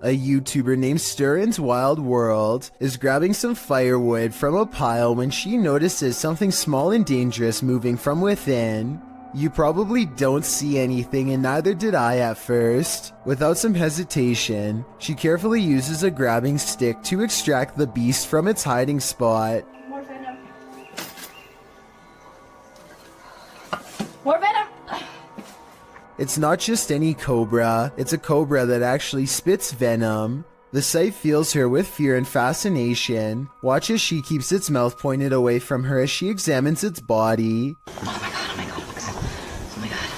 A YouTuber named Stirrin's Wild World is grabbing some firewood from a pile when she notices something small and dangerous moving from within. You probably don't see anything, and neither did I at first. Without some hesitation, she carefully uses a grabbing stick to extract the beast from its hiding spot. More venom. More venom! It's not just any cobra, it's a cobra that actually spits venom. The sight fills her with fear and fascination. Watch as she keeps its mouth pointed away from her as she examines its body. Oh my god, oh my god, oh my god.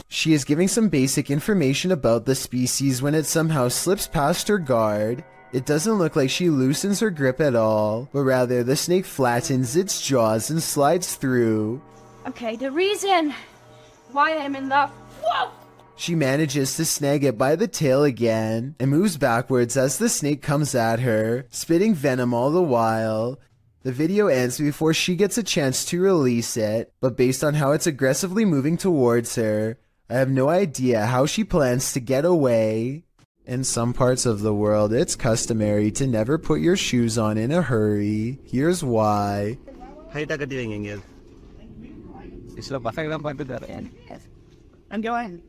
She is giving some basic information about the species when it somehow slips past her guard. It doesn't look like she loosens her grip at all, but rather the snake flattens its jaws and slides through. Okay, the reason why I'm in love. Whoa! She manages to snag it by the tail again and moves backwards as the snake comes at her, spitting venom all the while. The video ends before she gets a chance to release it, but based on how it's aggressively moving towards her, I have no idea how she plans to get away. In some parts of the world, it's customary to never put your shoes on in a hurry. Here's why. I'm going.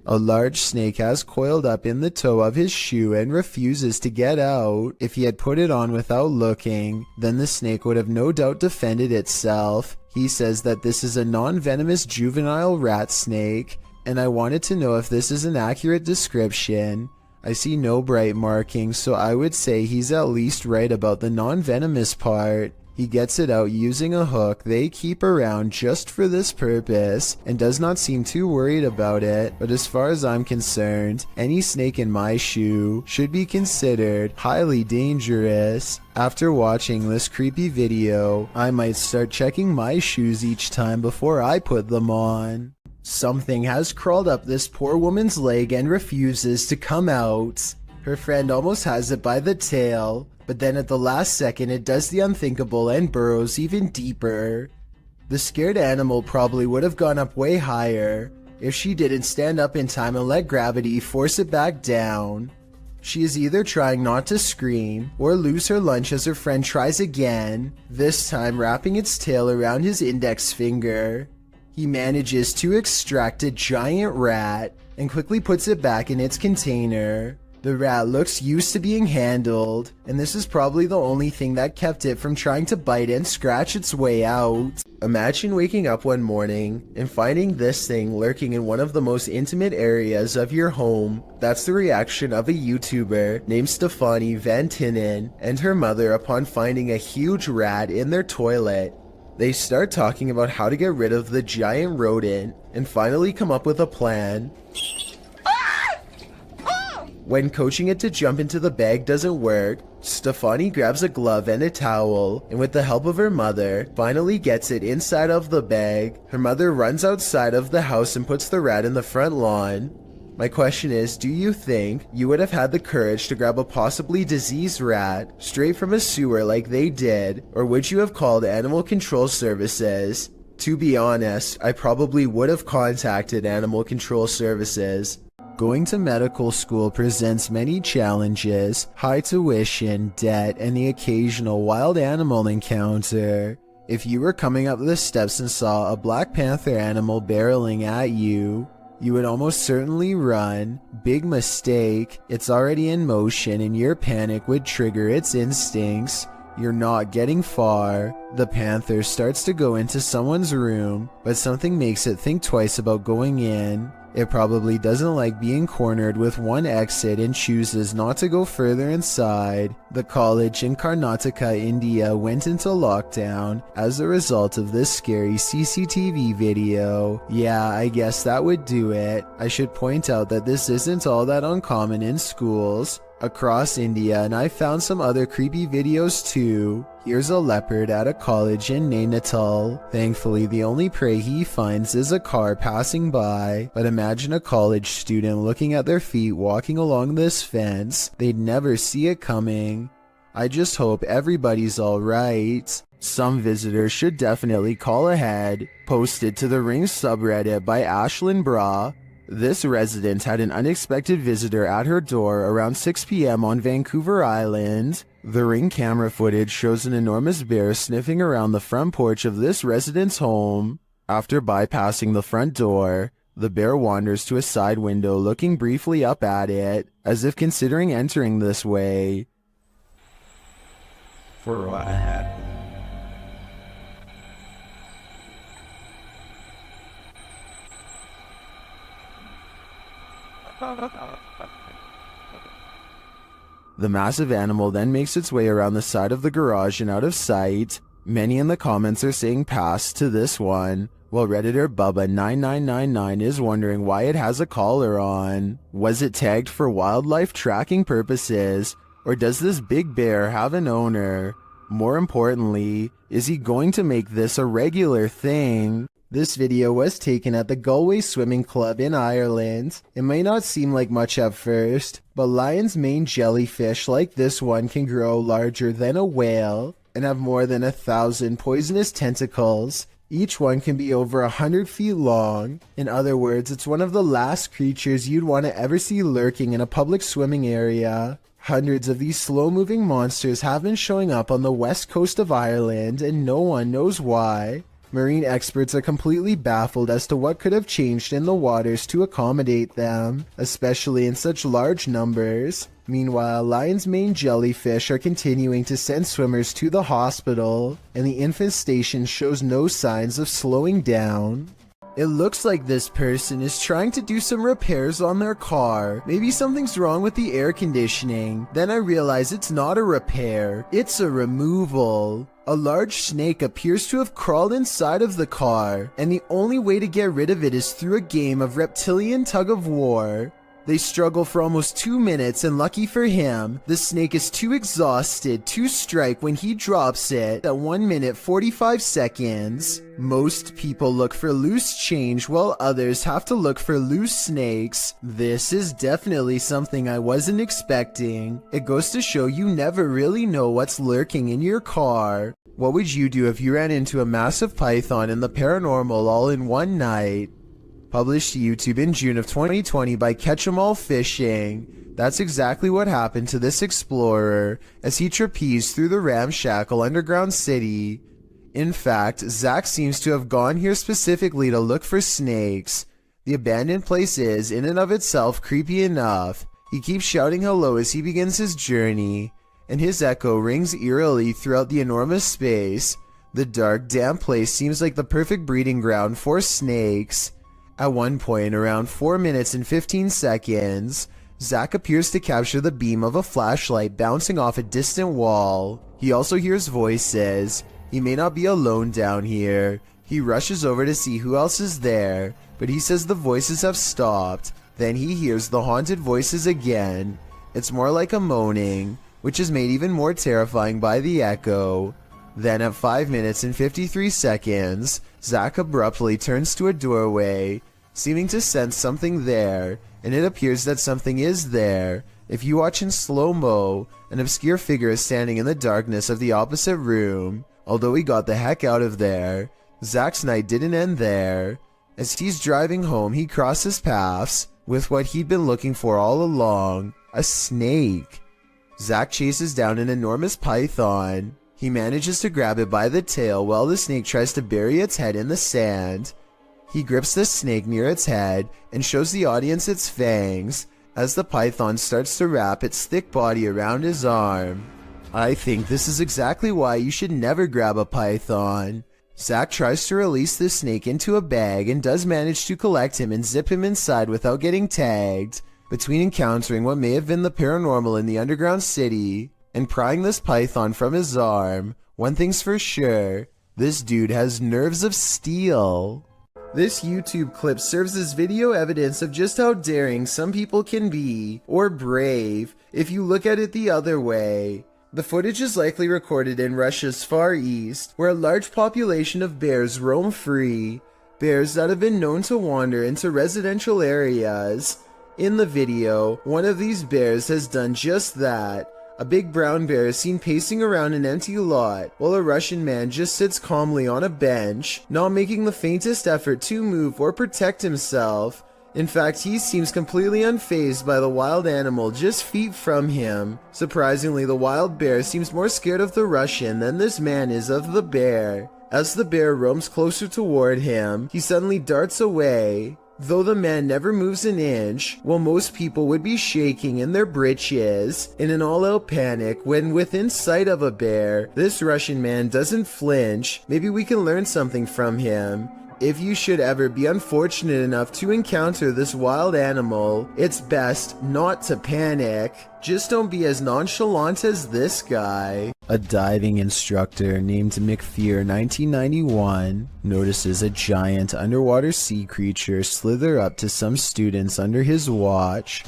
A large snake has coiled up in the toe of his shoe and refuses to get out. If he had put it on without looking, then the snake would have no doubt defended itself. He says that this is a non-venomous juvenile rat snake, and I wanted to know if this is an accurate description. I see no bright markings, so I would say he's at least right about the non-venomous part. He gets it out using a hook they keep around just for this purpose and does not seem too worried about it, but as far as I'm concerned, any snake in my shoe should be considered highly dangerous. After watching this creepy video, I might start checking my shoes each time before I put them on. Something has crawled up this poor woman's leg and refuses to come out. Her friend almost has it by the tail, but then at the last second it does the unthinkable and burrows even deeper. The scared animal probably would have gone up way higher if she didn't stand up in time and let gravity force it back down. She is either trying not to scream or lose her lunch as her friend tries again, this time wrapping its tail around his index finger. He manages to extract a giant rat and quickly puts it back in its container. The rat looks used to being handled, and this is probably the only thing that kept it from trying to bite and scratch its way out. Imagine waking up one morning and finding this thing lurking in one of the most intimate areas of your home. That's the reaction of a YouTuber named Stefanie Van Tinnen and her mother upon finding a huge rat in their toilet. They start talking about how to get rid of the giant rodent and finally come up with a plan. When coaching it to jump into the bag doesn't work, Stefanie grabs a glove and a towel, and with the help of her mother, finally gets it inside of the bag. Her mother runs outside of the house and puts the rat in the front lawn. My question is, do you think you would have had the courage to grab a possibly diseased rat straight from a sewer like they did, or would you have called Animal Control Services? To be honest, I probably would have contacted Animal Control Services. Going to medical school presents many challenges: high tuition, debt, and the occasional wild animal encounter. If you were coming up the steps and saw a Black Panther animal barreling at you, you would almost certainly run. Big mistake. It's already in motion and your panic would trigger its instincts. You're not getting far. The panther starts to go into someone's room, but something makes it think twice about going in. It probably doesn't like being cornered with one exit and chooses not to go further inside. The college in Karnataka, India went into lockdown as a result of this scary CCTV video. Yeah, I guess that would do it. I should point out that this isn't all that uncommon in schools across India, and I found some other creepy videos too. Here's a leopard at a college in Nainital. Thankfully, the only prey he finds is a car passing by, but imagine a college student looking at their feet walking along this fence. They'd never see it coming. I just hope everybody's alright. Some visitors should definitely call ahead. Posted to the Ring subreddit by Ashlyn Bra. This resident had an unexpected visitor at her door around 6 p.m. on Vancouver Island. The Ring camera footage shows an enormous bear sniffing around the front porch of this resident's home. After bypassing the front door, the bear wanders to a side window, looking briefly up at it, as if considering entering this way. For what? The massive animal then makes its way around the side of the garage and out of sight. Many in the comments are saying pass to this one, while Redditor Bubba9999 is wondering why it has a collar on. Was it tagged for wildlife tracking purposes, or does this big bear have an owner? More importantly, is he going to make this a regular thing? This video was taken at the Galway Swimming Club in Ireland. It may not seem like much at first, but lion's mane jellyfish like this one can grow larger than a whale and have more than 1,000 poisonous tentacles. Each one can be over 100 feet long. In other words, it's one of the last creatures you'd want to ever see lurking in a public swimming area. Hundreds of these slow-moving monsters have been showing up on the west coast of Ireland, and no one knows why. Marine experts are completely baffled as to what could have changed in the waters to accommodate them, especially in such large numbers. Meanwhile, lion's mane jellyfish are continuing to send swimmers to the hospital, and the infestation shows no signs of slowing down. It looks like this person is trying to do some repairs on their car. Maybe something's wrong with the air conditioning. Then I realize it's not a repair, it's a removal. A large snake appears to have crawled inside of the car, and the only way to get rid of it is through a game of reptilian tug-of-war. They struggle for almost 2 minutes, and lucky for him, the snake is too exhausted to strike when he drops it at 1 minute 45 seconds. Most people look for loose change while others have to look for loose snakes. This is definitely something I wasn't expecting. It goes to show you never really know what's lurking in your car. What would you do if you ran into a massive python in the paranormal all in one night? Published to YouTube in June of 2020 by Catch 'em All Fishing. That's exactly what happened to this explorer as he trapezed through the ramshackle underground city. In fact, Zach seems to have gone here specifically to look for snakes. The abandoned place is, in and of itself, creepy enough. He keeps shouting hello as he begins his journey, and his echo rings eerily throughout the enormous space. The dark, damp place seems like the perfect breeding ground for snakes. At one point, around 4 minutes and 15 seconds, Zach appears to capture the beam of a flashlight bouncing off a distant wall. He also hears voices. He may not be alone down here. He rushes over to see who else is there, but he says the voices have stopped. Then he hears the haunted voices again. It's more like a moaning, which is made even more terrifying by the echo. Then at 5 minutes and 53 seconds, Zach abruptly turns to a doorway, seeming to sense something there, and it appears that something is there. If you watch in slow-mo, an obscure figure is standing in the darkness of the opposite room. Although he got the heck out of there, Zach's night didn't end there. As he's driving home, he crosses paths with what he'd been looking for all along, a snake. Zach chases down an enormous python. He manages to grab it by the tail while the snake tries to bury its head in the sand. He grips the snake near its head and shows the audience its fangs as the python starts to wrap its thick body around his arm. I think this is exactly why you should never grab a python. Zach tries to release the snake into a bag and does manage to collect him and zip him inside without getting tagged. Between encountering what may have been the paranormal in the underground city and prying this python from his arm, one thing's for sure, this dude has nerves of steel. This YouTube clip serves as video evidence of just how daring some people can be, or brave, if you look at it the other way. The footage is likely recorded in Russia's Far East, where a large population of bears roam free, bears that have been known to wander into residential areas. In the video, one of these bears has done just that. A big brown bear is seen pacing around an empty lot, while a Russian man just sits calmly on a bench, not making the faintest effort to move or protect himself. In fact, he seems completely unfazed by the wild animal just feet from him. Surprisingly, the wild bear seems more scared of the Russian than this man is of the bear. As the bear roams closer toward him, he suddenly darts away. Though the man never moves an inch, while most people would be shaking in their britches in an all-out panic when within sight of a bear, this Russian man doesn't flinch. Maybe we can learn something from him. If you should ever be unfortunate enough to encounter this wild animal, it's best not to panic. Just don't be as nonchalant as this guy. A diving instructor named McFear 1991 notices a giant underwater sea creature slither up to some students under his watch.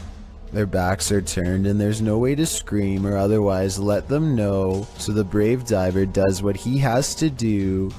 Their backs are turned and there's no way to scream or otherwise let them know, so the brave diver does what he has to do.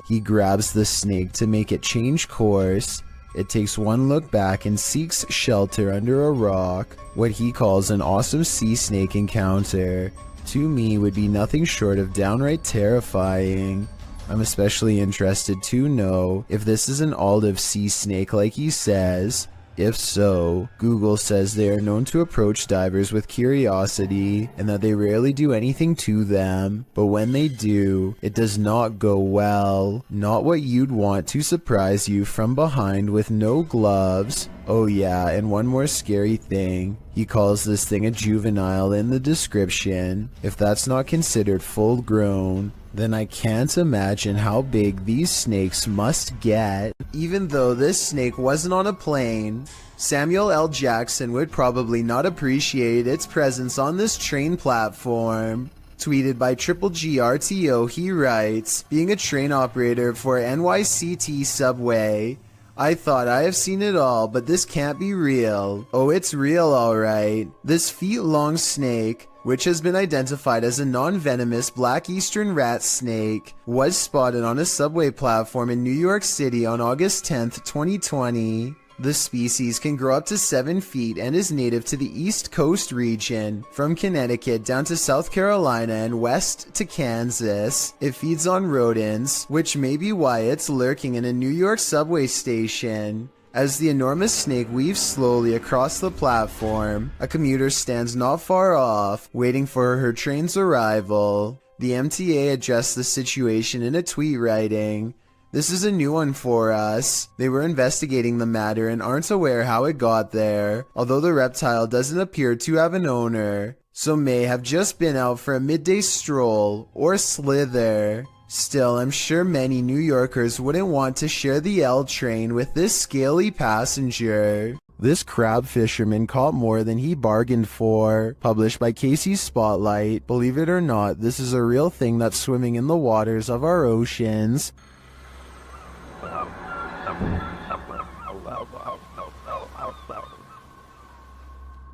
He grabs the snake to make it change course. It takes one look back and seeks shelter under a rock. What he calls an awesome sea snake encounter, to me would be nothing short of downright terrifying. I'm especially interested to know if this is an olive sea snake like he says. If so, Google says they are known to approach divers with curiosity and that they rarely do anything to them, but when they do, it does not go well. Not what you'd want to surprise you from behind with no gloves. Oh yeah, and one more scary thing. He calls this thing a juvenile in the description. If that's not considered full grown, then I can't imagine how big these snakes must get. Even though this snake wasn't on a plane, Samuel L. Jackson would probably not appreciate its presence on this train platform. Tweeted by Triple GRTO, he writes, being a train operator for NYCT Subway, I thought I have seen it all, but this can't be real. Oh, it's real alright. This feet-long snake, which has been identified as a non-venomous black eastern rat snake, was spotted on a subway platform in New York City on August 10th, 2020. The species can grow up to 7 feet and is native to the East Coast region, from Connecticut down to South Carolina and west to Kansas. It feeds on rodents, which may be why it's lurking in a New York subway station. As the enormous snake weaves slowly across the platform, a commuter stands not far off, waiting for her train's arrival. The MTA addressed the situation in a tweet writing, "This is a new one for us. They were investigating the matter and aren't aware how it got there, although the reptile doesn't appear to have an owner, so may have just been out for a midday stroll or slither." Still, I'm sure many New Yorkers wouldn't want to share the L train with this scaly passenger. This crab fisherman caught more than he bargained for. Published by Casey's Spotlight. Believe it or not, this is a real thing that's swimming in the waters of our oceans.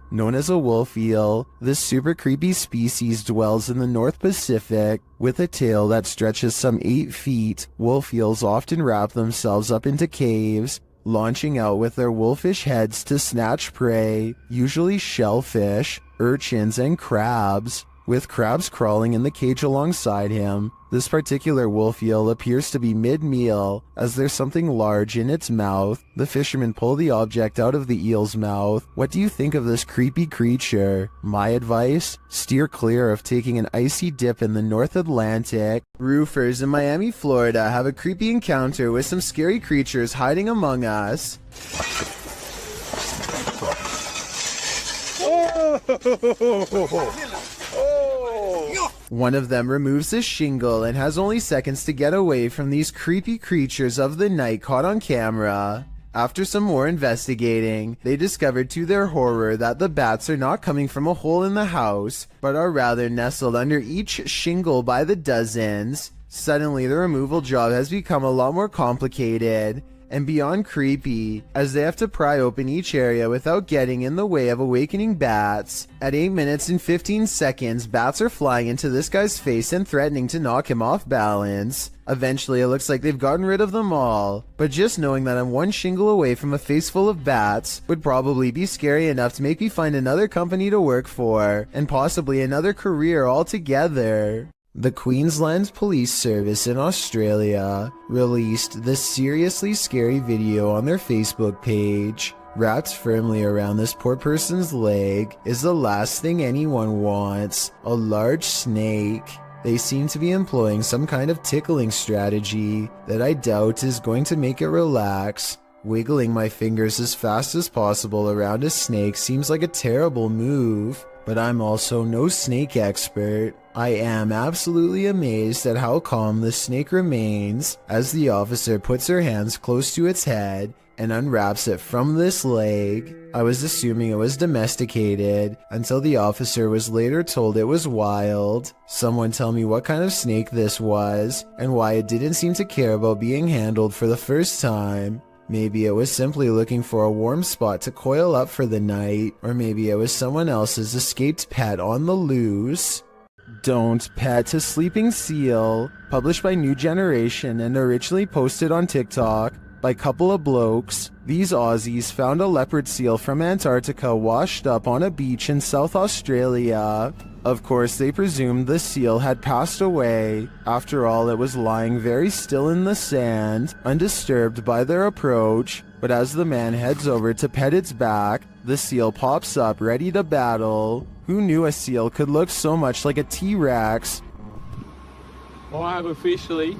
Known as a wolf eel, this super creepy species dwells in the North Pacific. With a tail that stretches some 8 feet, wolf eels often wrap themselves up into caves, launching out with their wolfish heads to snatch prey, usually shellfish, urchins, and crabs. With crabs crawling in the cage alongside him, this particular wolf eel appears to be mid-meal, as there's something large in its mouth. The fishermen pull the object out of the eel's mouth. What do you think of this creepy creature? My advice? Steer clear of taking an icy dip in the North Atlantic. Roofers in Miami, Florida have a creepy encounter with some scary creatures hiding among us. One of them removes his shingle and has only seconds to get away from these creepy creatures of the night caught on camera. After some more investigating, they discovered to their horror that the bats are not coming from a hole in the house, but are rather nestled under each shingle by the dozens. Suddenly, the removal job has become a lot more complicated, and beyond creepy, as they have to pry open each area without getting in the way of awakening bats. At 8 minutes and 15 seconds, bats are flying into this guy's face and threatening to knock him off balance. Eventually, it looks like they've gotten rid of them all, but just knowing that I'm one shingle away from a face full of bats would probably be scary enough to make me find another company to work for, and possibly another career altogether. The Queensland Police Service in Australia released this seriously scary video on their Facebook page. Wrapped firmly around this poor person's leg is the last thing anyone wants, a large snake. They seem to be employing some kind of tickling strategy that I doubt is going to make it relax. Wiggling my fingers as fast as possible around a snake seems like a terrible move, but I'm also no snake expert. I am absolutely amazed at how calm the snake remains as the officer puts her hands close to its head and unwraps it from this leg. I was assuming it was domesticated until the officer was later told it was wild. Someone tell me what kind of snake this was and why it didn't seem to care about being handled for the first time. Maybe it was simply looking for a warm spot to coil up for the night, or maybe it was someone else's escaped pet on the loose. Don't Pet a Sleeping Seal, published by New Generation and originally posted on TikTok by couple of blokes. These Aussies found a leopard seal from Antarctica washed up on a beach in South Australia. Of course, they presumed the seal had passed away. After all, it was lying very still in the sand, undisturbed by their approach. But as the man heads over to pet its back, the seal pops up ready to battle. Who knew a seal could look so much like a T-Rex? I have officially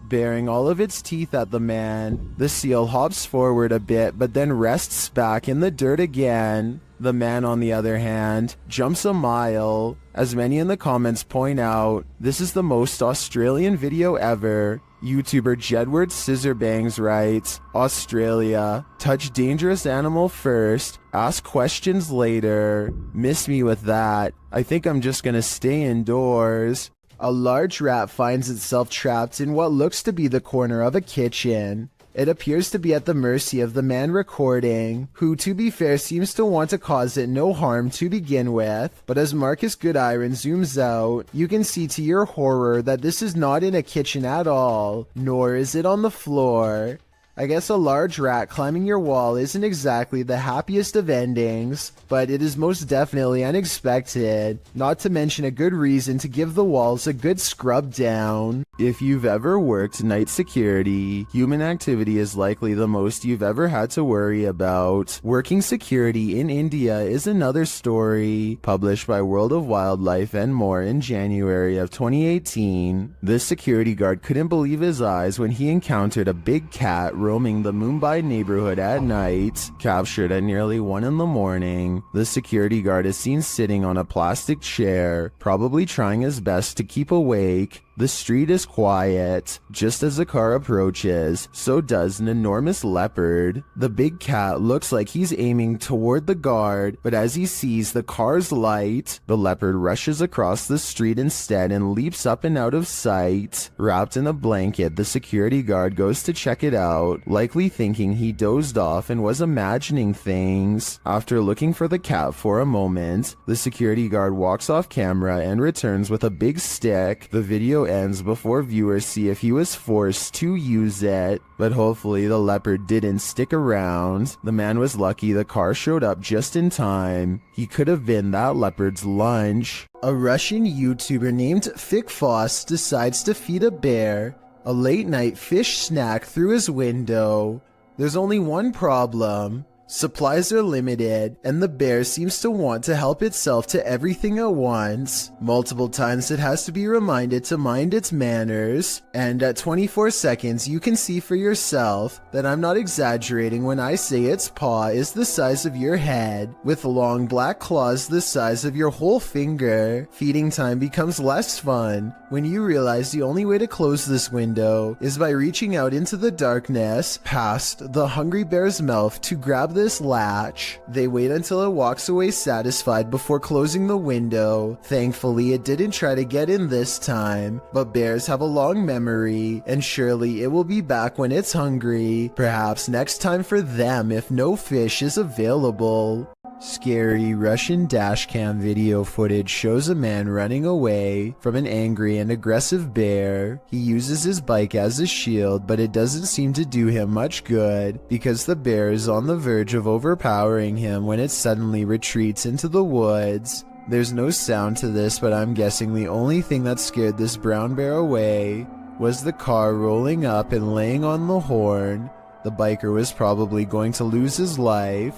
Baring all of its teeth at the man, the seal hops forward a bit but then rests back in the dirt again. The man, on the other hand, jumps a mile. As many in the comments point out, this is the most Australian video ever. YouTuber Jedward Scissorbangs writes, Australia, touch dangerous animal first, ask questions later. Miss me with that. I think I'm just gonna stay indoors. A large rat finds itself trapped in what looks to be the corner of a kitchen. It appears to be at the mercy of the man recording, who, to be fair, seems to want to cause it no harm to begin with. But as Marcus Goodiron zooms out, you can see to your horror that this is not in a kitchen at all, nor is it on the floor. I guess a large rat climbing your wall isn't exactly the happiest of endings, but it is most definitely unexpected, not to mention a good reason to give the walls a good scrub down. If you've ever worked night security, human activity is likely the most you've ever had to worry about. Working security in India is another story, published by World of Wildlife and More in January of 2018. This security guard couldn't believe his eyes when he encountered a big cat roaming the Mumbai neighborhood at night. Captured at nearly 1 in the morning, the security guard is seen sitting on a plastic chair, probably trying his best to keep awake. The street is quiet. Just as the car approaches, so does an enormous leopard. The big cat looks like he's aiming toward the guard, but as he sees the car's light, the leopard rushes across the street instead and leaps up and out of sight. Wrapped in a blanket, the security guard goes to check it out, likely thinking he dozed off and was imagining things. After looking for the cat for a moment, the security guard walks off camera and returns with a big stick. The video ends before viewers see if he was forced to use it, but hopefully the leopard didn't stick around. The man was lucky the car showed up just in time. He could have been that leopard's lunch. A Russian YouTuber named Fikfoss decides to feed a bear a late-night fish snack through his window. There's only one problem. Supplies are limited, and the bear seems to want to help itself to everything at once. Multiple times it has to be reminded to mind its manners, and at 24 seconds you can see for yourself that I'm not exaggerating when I say its paw is the size of your head, with long black claws the size of your whole finger. Feeding time becomes less fun when you realize the only way to close this window is by reaching out into the darkness past the hungry bear's mouth to grab the this latch. They wait until it walks away satisfied before closing the window. Thankfully, it didn't try to get in this time, but bears have a long memory, and surely it will be back when it's hungry. Perhaps next time for them if no fish is available. Scary Russian dashcam video footage shows a man running away from an angry and aggressive bear. He uses his bike as a shield, but it doesn't seem to do him much good because the bear is on the verge of overpowering him when it suddenly retreats into the woods. There's no sound to this, but I'm guessing the only thing that scared this brown bear away was the car rolling up and laying on the horn. The biker was probably going to lose his life.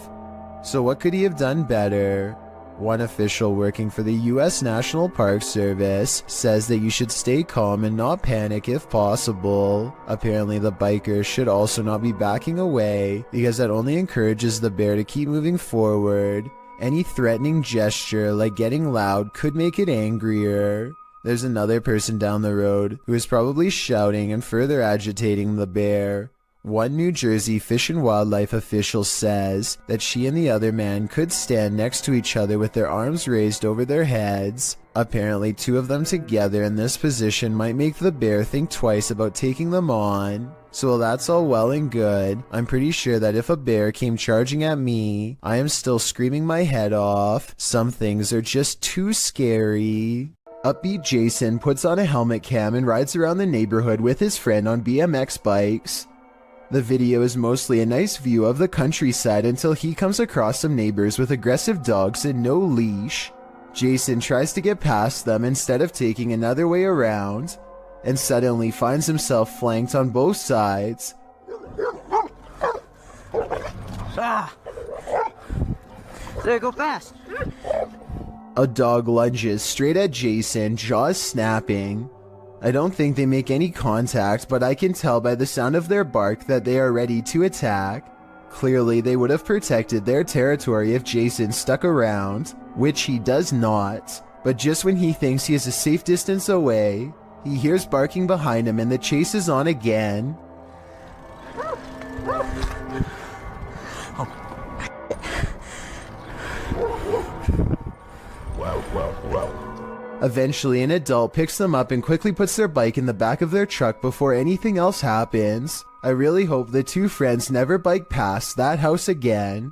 So what could he have done better? One official working for the US National Park Service says that you should stay calm and not panic if possible. Apparently the biker should also not be backing away because that only encourages the bear to keep moving forward. Any threatening gesture like getting loud could make it angrier. There's another person down the road who is probably shouting and further agitating the bear. One New Jersey Fish and Wildlife official says that she and the other man could stand next to each other with their arms raised over their heads. Apparently, two of them together in this position might make the bear think twice about taking them on. So while that's all well and good, I'm pretty sure that if a bear came charging at me, I am still screaming my head off. Some things are just too scary. Upbeat Jason puts on a helmet cam and rides around the neighborhood with his friend on BMX bikes. The video is mostly a nice view of the countryside until he comes across some neighbors with aggressive dogs and no leash. Jason tries to get past them instead of taking another way around, and suddenly finds himself flanked on both sides. Ah! There, go fast! A dog lunges straight at Jason, jaws snapping. I don't think they make any contact, but I can tell by the sound of their bark that they are ready to attack. Clearly, they would have protected their territory if Jason stuck around, which he does not. But just when he thinks he is a safe distance away, he hears barking behind him and the chase is on again. Eventually, an adult picks them up and quickly puts their bike in the back of their truck before anything else happens. I really hope the two friends never bike past that house again.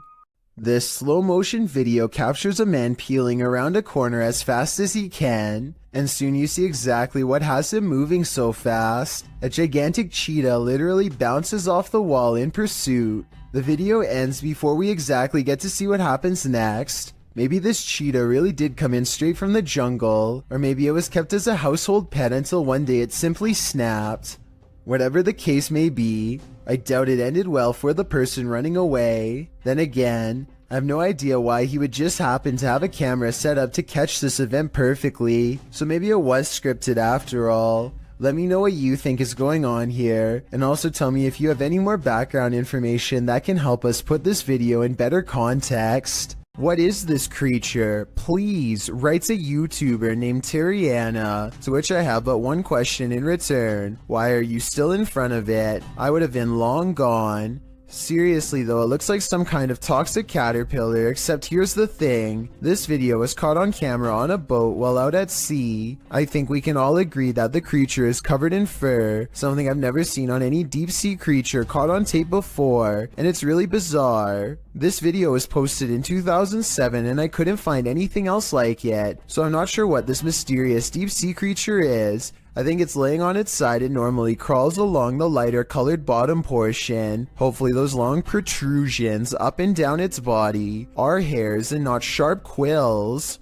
This slow motion video captures a man peeling around a corner as fast as he can, and soon you see exactly what has him moving so fast. A gigantic cheetah literally bounces off the wall in pursuit. The video ends before we exactly get to see what happens next. Maybe this cheetah really did come in straight from the jungle, or maybe it was kept as a household pet until one day it simply snapped. Whatever the case may be, I doubt it ended well for the person running away. Then again, I have no idea why he would just happen to have a camera set up to catch this event perfectly, so maybe it was scripted after all. Let me know what you think is going on here, and also tell me if you have any more background information that can help us put this video in better context. What is this creature? Please, writes a YouTuber named Terriana, to which I have but one question in return. Why are you still in front of it? I would have been long gone. Seriously though, it looks like some kind of toxic caterpillar, except here's the thing. This video was caught on camera on a boat while out at sea. I think we can all agree that the creature is covered in fur, something I've never seen on any deep sea creature caught on tape before, and it's really bizarre. This video was posted in 2007 and I couldn't find anything else like it, so I'm not sure what this mysterious deep sea creature is. I think it's laying on its side and normally crawls along the lighter colored bottom portion. Hopefully those long protrusions up and down its body are hairs and not sharp quills.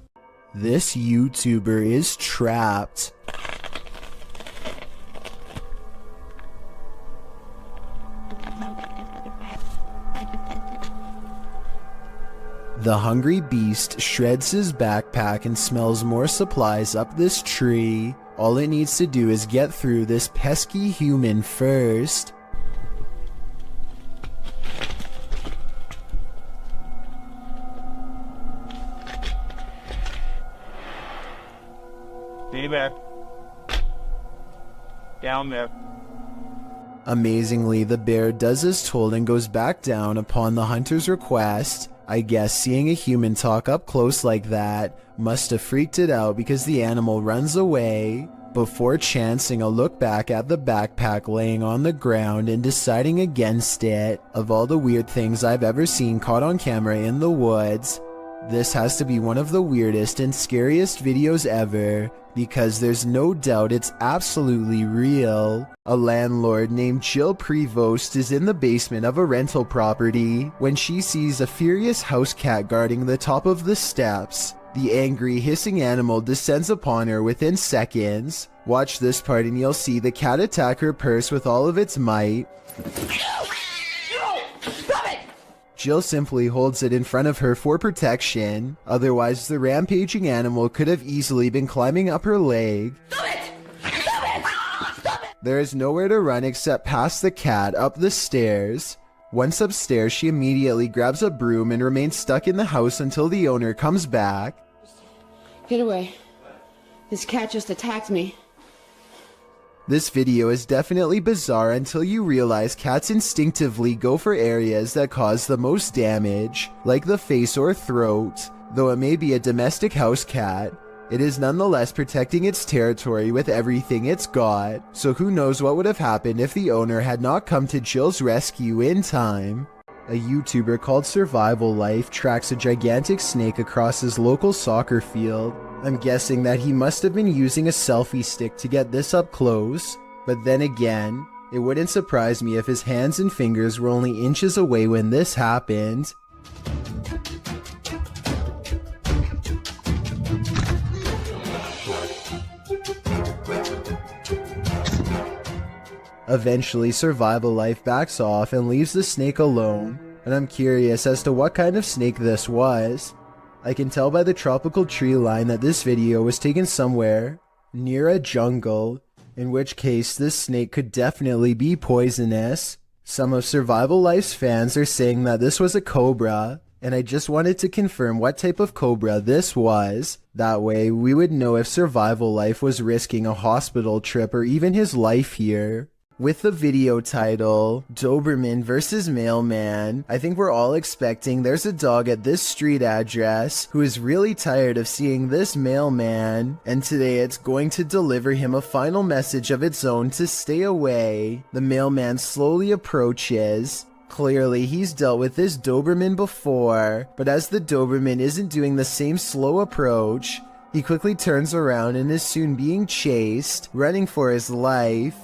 This YouTuber is trapped. The hungry beast shreds his backpack and smells more supplies up this tree. All it needs to do is get through this pesky human first. Hey there. Down there. Amazingly, the bear does as told and goes back down upon the hunter's request. I guess seeing a human talk up close like that must have freaked it out because the animal runs away before chancing a look back at the backpack laying on the ground and deciding against it. Of all the weird things I've ever seen caught on camera in the woods, this has to be one of the weirdest and scariest videos ever, because there's no doubt it's absolutely real. A landlord named Jill Prevost is in the basement of a rental property when she sees a furious house cat guarding the top of the steps. The angry, hissing animal descends upon her within seconds. Watch this part and you'll see the cat attack her purse with all of its might. Jill simply holds it in front of her for protection, otherwise the rampaging animal could have easily been climbing up her leg. There is nowhere to run except past the cat up the stairs. Once upstairs, she immediately grabs a broom and remains stuck in the house until the owner comes back. Get away. This cat just attacked me. This video is definitely bizarre until you realize cats instinctively go for areas that cause the most damage, like the face or throat. Though it may be a domestic house cat, it is nonetheless protecting its territory with everything it's got, so who knows what would have happened if the owner had not come to Jill's rescue in time. A YouTuber called Survival Life tracks a gigantic snake across his local soccer field. I'm guessing that he must have been using a selfie stick to get this up close, but then again, it wouldn't surprise me if his hands and fingers were only inches away when this happened. Eventually, Survival Life backs off and leaves the snake alone, and I'm curious as to what kind of snake this was. I can tell by the tropical tree line that this video was taken somewhere near a jungle, in which case this snake could definitely be poisonous. Some of Survival Life's fans are saying that this was a cobra, and I just wanted to confirm what type of cobra this was. That way we would know if Survival Life was risking a hospital trip or even his life here. With the video title, Doberman vs. Mailman, I think we're all expecting there's a dog at this street address who is really tired of seeing this mailman, and today it's going to deliver him a final message of its own to stay away. The mailman slowly approaches. Clearly, he's dealt with this Doberman before, but as the Doberman isn't doing the same slow approach, he quickly turns around and is soon being chased, running for his life.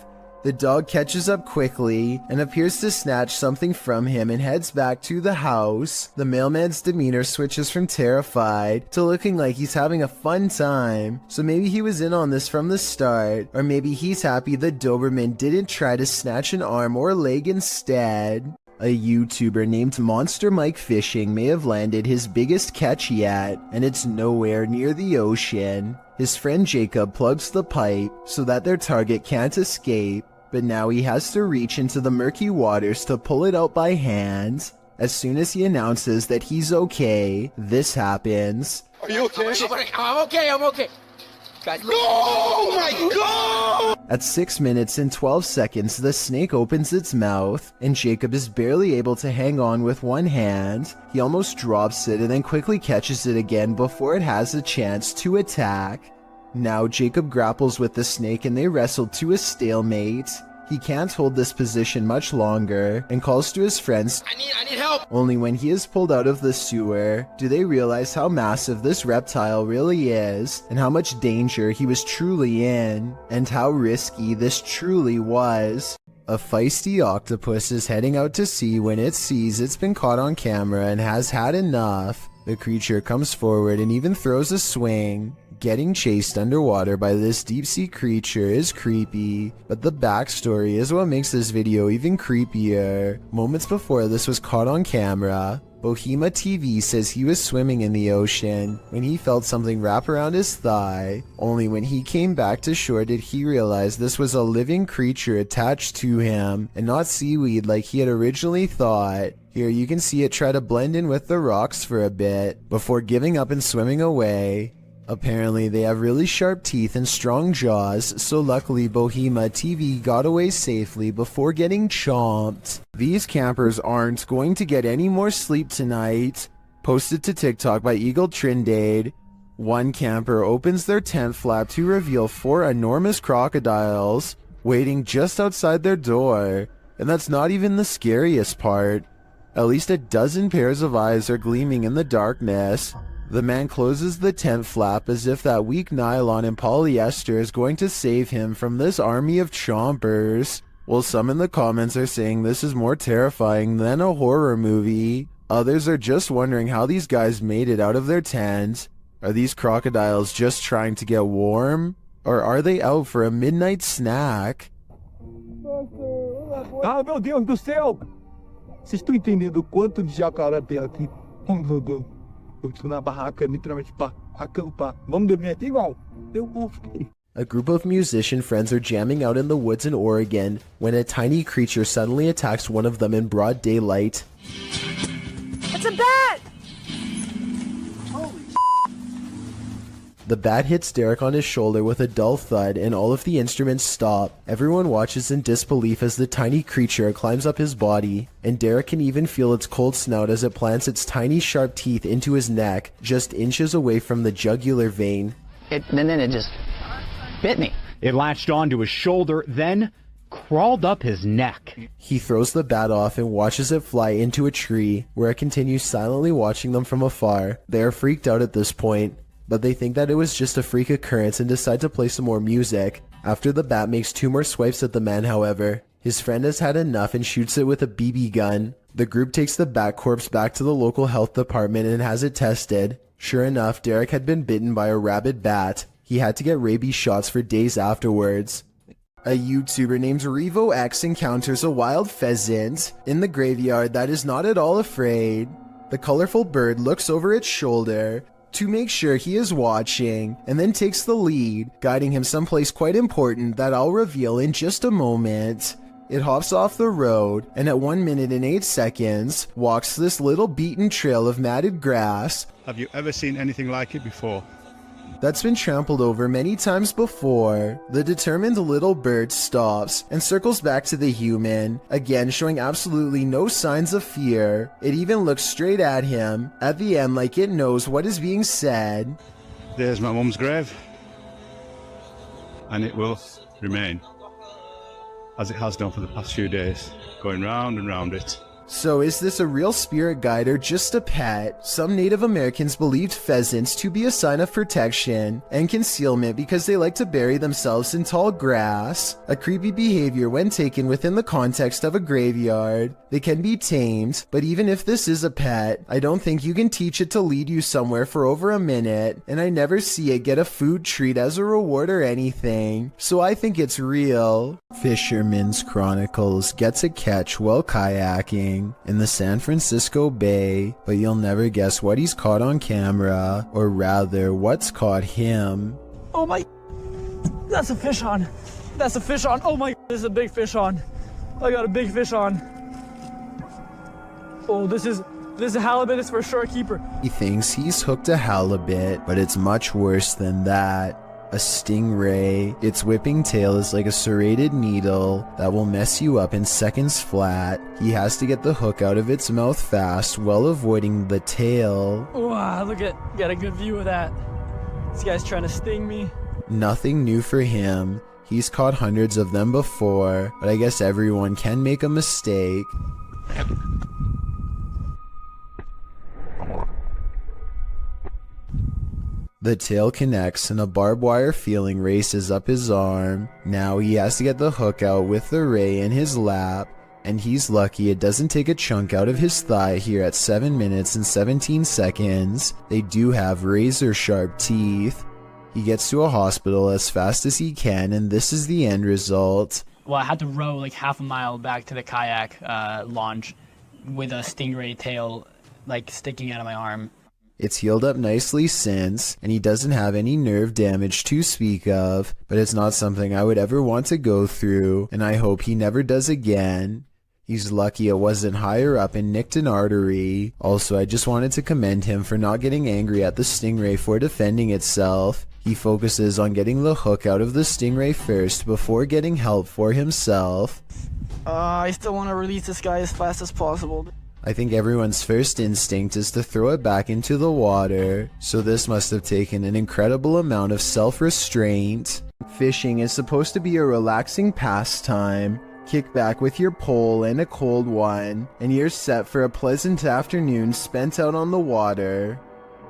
The dog catches up quickly and appears to snatch something from him and heads back to the house. The mailman's demeanor switches from terrified to looking like he's having a fun time. So maybe he was in on this from the start, or maybe he's happy the Doberman didn't try to snatch an arm or leg instead. A YouTuber named Monster Mike Fishing may have landed his biggest catch yet, and it's nowhere near the ocean. His friend Jacob plugs the pipe so that their target can't escape, but now he has to reach into the murky waters to pull it out by hand. As soon as he announces that he's okay, this happens. Are you okay? I'm okay. Guys, no! Oh my god! At 6 minutes and 12 seconds, the snake opens its mouth, and Jacob is barely able to hang on with one hand. He almost drops it and then quickly catches it again before it has a chance to attack. Now Jacob grapples with the snake and they wrestle to a stalemate. He can't hold this position much longer and calls to his friends. I need help! Only when he is pulled out of the sewer do they realize how massive this reptile really is and how much danger he was truly in and how risky this truly was. A feisty octopus is heading out to sea when it sees it's been caught on camera and has had enough. The creature comes forward and even throws a swing. Getting chased underwater by this deep-sea creature is creepy, but the backstory is what makes this video even creepier. Moments before this was caught on camera, Bohema TV says he was swimming in the ocean when he felt something wrap around his thigh. Only when he came back to shore did he realize this was a living creature attached to him and not seaweed like he had originally thought. Here you can see it try to blend in with the rocks for a bit before giving up and swimming away. Apparently they have really sharp teeth and strong jaws, so luckily Bohema TV got away safely before getting chomped. These campers aren't going to get any more sleep tonight. Posted to TikTok by Eagle Trindade. One camper opens their tent flap to reveal 4 enormous crocodiles waiting just outside their door. And that's not even the scariest part. At least a dozen pairs of eyes are gleaming in the darkness. The man closes the tent flap as if that weak nylon and polyester is going to save him from this army of chompers. While some in the comments are saying this is more terrifying than a horror movie, others are just wondering how these guys made it out of their tent. Are these crocodiles just trying to get warm? Or are they out for a midnight snack? Ah, meu Deus do céu! Vocês estão entendendo o quanto de jacaré tem aqui? Eu estou na barraca, literalmente, para acampar. Vamos dormir aqui igual? Eu vou. A group of musician friends are jamming out in the woods in Oregon when a tiny creature suddenly attacks one of them in broad daylight. It's a bat! The bat hits Derek on his shoulder with a dull thud and all of the instruments stop. Everyone watches in disbelief as the tiny creature climbs up his body, and Derek can even feel its cold snout as it plants its tiny sharp teeth into his neck, just inches away from the jugular vein. And then it just bit me. It latched onto his shoulder, then crawled up his neck. He throws the bat off and watches it fly into a tree, where it continues silently watching them from afar. They are freaked out at this point, but they think that it was just a freak occurrence and decide to play some more music. After the bat makes 2 more swipes at the man, however, his friend has had enough and shoots it with a BB gun. The group takes the bat corpse back to the local health department and has it tested. Sure enough, Derek had been bitten by a rabid bat. He had to get rabies shots for days afterwards. A YouTuber named RevoX encounters a wild pheasant in the graveyard that is not at all afraid. The colorful bird looks over its shoulder to make sure he is watching, and then takes the lead, guiding him someplace quite important that I'll reveal in just a moment. It hops off the road, and at 1 minute and 8 seconds, walks this little beaten trail of matted grass. Have you ever seen anything like it before? That's been trampled over many times before. The determined little bird stops and circles back to the human, again showing absolutely no signs of fear. It even looks straight at him, at the end like it knows what is being said. There's my mum's grave, and it will remain, as it has done for the past few days, going round and round it. So is this a real spirit guide or just a pet? Some Native Americans believed pheasants to be a sign of protection and concealment because they like to bury themselves in tall grass. A creepy behavior when taken within the context of a graveyard. They can be tamed, but even if this is a pet, I don't think you can teach it to lead you somewhere for over a minute, and I never see it get a food treat as a reward or anything, so I think it's real. Fisherman's Chronicles gets a catch while kayaking in the San Francisco Bay, but you'll never guess what he's caught on camera, or rather, what's caught him. Oh my, that's a fish on. That's a fish on. Oh my, this is a big fish on. I got a big fish on. Oh, this is a halibut. It's for sure a keeper. He thinks he's hooked a halibut, but it's much worse than that. A stingray. Its whipping tail is like a serrated needle that will mess you up in seconds flat. He has to get the hook out of its mouth fast while avoiding the tail. Wow, got a good view of that. This guy's trying to sting me. Nothing new for him. He's caught hundreds of them before, but I guess everyone can make a mistake. The tail connects and a barbed wire feeling races up his arm. Now he has to get the hook out with the ray in his lap, and he's lucky it doesn't take a chunk out of his thigh here at 7 minutes and 17 seconds. They do have razor sharp teeth. He gets to a hospital as fast as he can, and this is the end result. Well, I had to row like half a mile back to the kayak launch with a stingray tail like sticking out of my arm. It's healed up nicely since, and he doesn't have any nerve damage to speak of, but it's not something I would ever want to go through, and I hope he never does again. He's lucky it wasn't higher up and nicked an artery. Also, I just wanted to commend him for not getting angry at the Stingray for defending itself. He focuses on getting the hook out of the Stingray first before getting help for himself. I still want to release this guy as fast as possible. I think everyone's first instinct is to throw it back into the water, so this must have taken an incredible amount of self-restraint. Fishing is supposed to be a relaxing pastime. Kick back with your pole and a cold one, and you're set for a pleasant afternoon spent out on the water.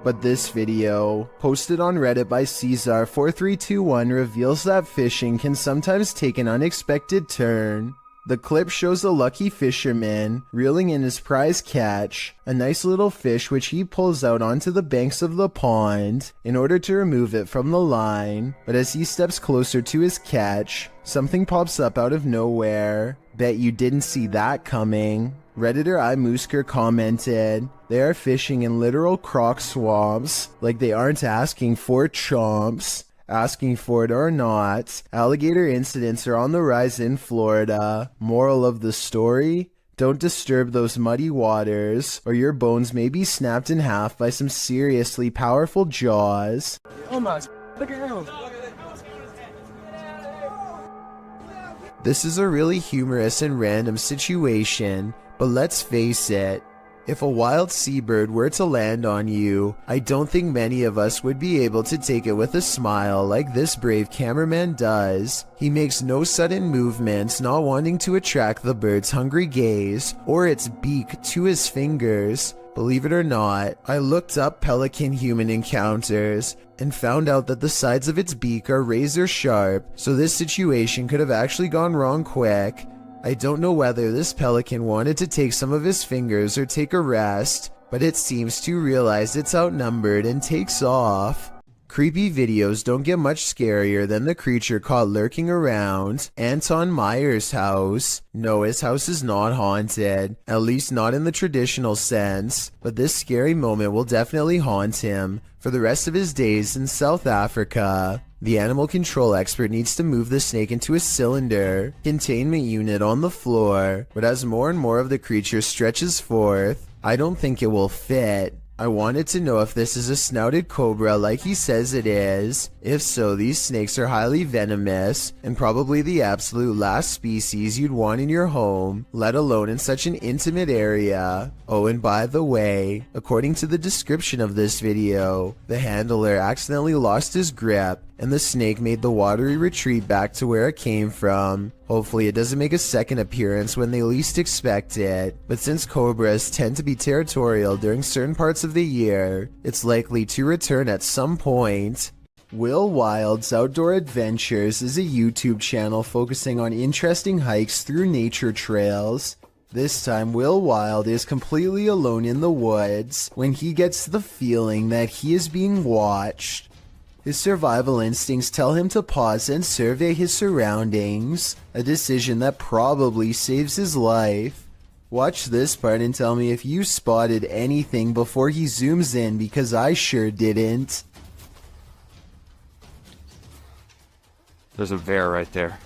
But this video, posted on Reddit by Caesar4321, reveals that fishing can sometimes take an unexpected turn. The clip shows a lucky fisherman reeling in his prize catch, a nice little fish which he pulls out onto the banks of the pond in order to remove it from the line. But as he steps closer to his catch, something pops up out of nowhere. Bet you didn't see that coming. Redditor iMoosker commented, "They are fishing in literal croc swamps, like they aren't asking for chomps." Asking for it or not, alligator incidents are on the rise in Florida. Moral of the story? Don't disturb those muddy waters, or your bones may be snapped in half by some seriously powerful jaws. Almost. Look at him. This is a really humorous and random situation, but let's face it, if a wild seabird were to land on you, I don't think many of us would be able to take it with a smile like this brave cameraman does. He makes no sudden movements, not wanting to attract the bird's hungry gaze or its beak to his fingers. Believe it or not, I looked up pelican human encounters and found out that the sides of its beak are razor sharp, so this situation could have actually gone wrong quick. I don't know whether this pelican wanted to take some of his fingers or take a rest, but it seems to realize it's outnumbered and takes off. Creepy videos don't get much scarier than the creature caught lurking around Anton Meyer's house. No, his house is not haunted, at least not in the traditional sense, but this scary moment will definitely haunt him for the rest of his days in South Africa. The animal control expert needs to move the snake into a cylinder containment unit on the floor, but as more and more of the creature stretches forth, I don't think it will fit. I wanted to know if this is a snouted cobra like he says it is. If so, these snakes are highly venomous and probably the absolute last species you'd want in your home, let alone in such an intimate area. Oh, and by the way, according to the description of this video, the handler accidentally lost his grip and the snake made the watery retreat back to where it came from. Hopefully it doesn't make a second appearance when they least expect it, but since cobras tend to be territorial during certain parts of the year, it's likely to return at some point. Will Wild's Outdoor Adventures is a YouTube channel focusing on interesting hikes through nature trails. This time, Will Wild is completely alone in the woods when he gets the feeling that he is being watched. His survival instincts tell him to pause and survey his surroundings, a decision that probably saves his life. Watch this part and tell me if you spotted anything before he zooms in, because I sure didn't. There's a bear right there.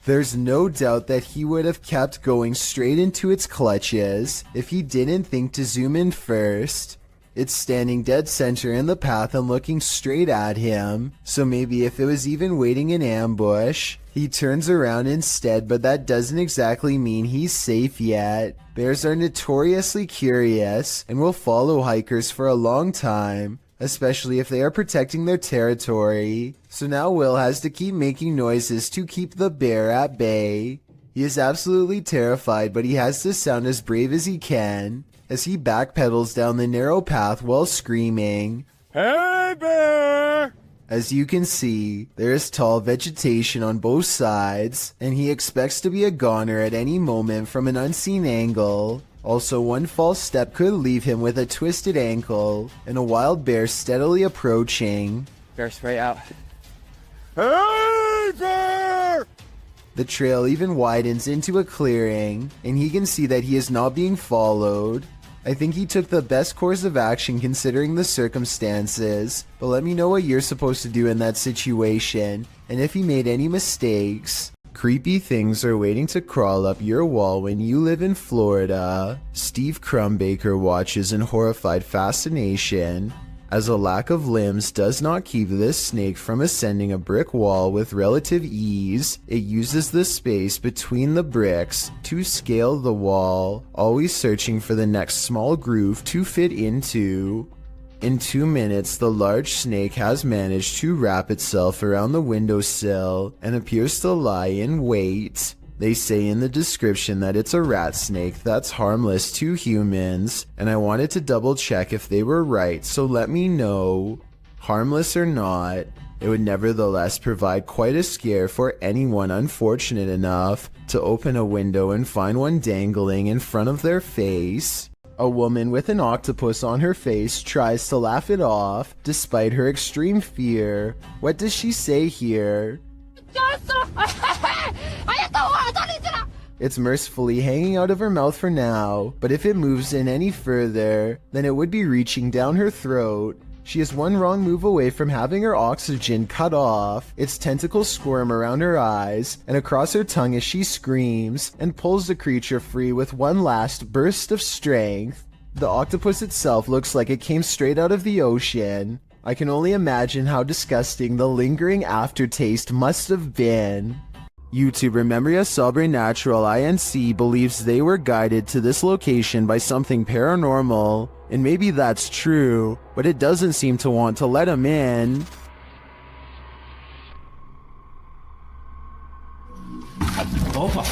There's no doubt that he would have kept going straight into its clutches if he didn't think to zoom in first. It's standing dead center in the path and looking straight at him, so maybe if it was even waiting in ambush, he turns around instead, but that doesn't exactly mean he's safe yet. Bears are notoriously curious and will follow hikers for a long time, especially if they are protecting their territory. So now Will has to keep making noises to keep the bear at bay. He is absolutely terrified, but he has to sound as brave as he can as he backpedals down the narrow path while screaming, "Hey bear!" As you can see, there is tall vegetation on both sides, and he expects to be a goner at any moment from an unseen angle. Also, one false step could leave him with a twisted ankle, and a wild bear steadily approaching. Bear spray out. Hey bear! The trail even widens into a clearing, and he can see that he is not being followed. I think he took the best course of action considering the circumstances, but let me know what you're supposed to do in that situation, and if he made any mistakes. Creepy things are waiting to crawl up your wall when you live in Florida. Steve Crumbaker watches in horrified fascination as a lack of limbs does not keep this snake from ascending a brick wall with relative ease. It uses the space between the bricks to scale the wall, always searching for the next small groove to fit into. In 2 minutes, the large snake has managed to wrap itself around the windowsill and appears to lie in wait. They say in the description that it's a rat snake that's harmless to humans, and I wanted to double check if they were right, so let me know. Harmless or not, it would nevertheless provide quite a scare for anyone unfortunate enough to open a window and find one dangling in front of their face. A woman with an octopus on her face tries to laugh it off, despite her extreme fear. What does she say here? It's mercifully hanging out of her mouth for now, but if it moves in any further, then it would be reaching down her throat. She is one wrong move away from having her oxygen cut off. Its tentacles squirm around her eyes and across her tongue as she screams and pulls the creature free with one last burst of strength. The octopus itself looks like it came straight out of the ocean. I can only imagine how disgusting the lingering aftertaste must have been. YouTuber Memoria Sobrenatural INC believes they were guided to this location by something paranormal, and maybe that's true, but it doesn't seem to want to let him in. Opa!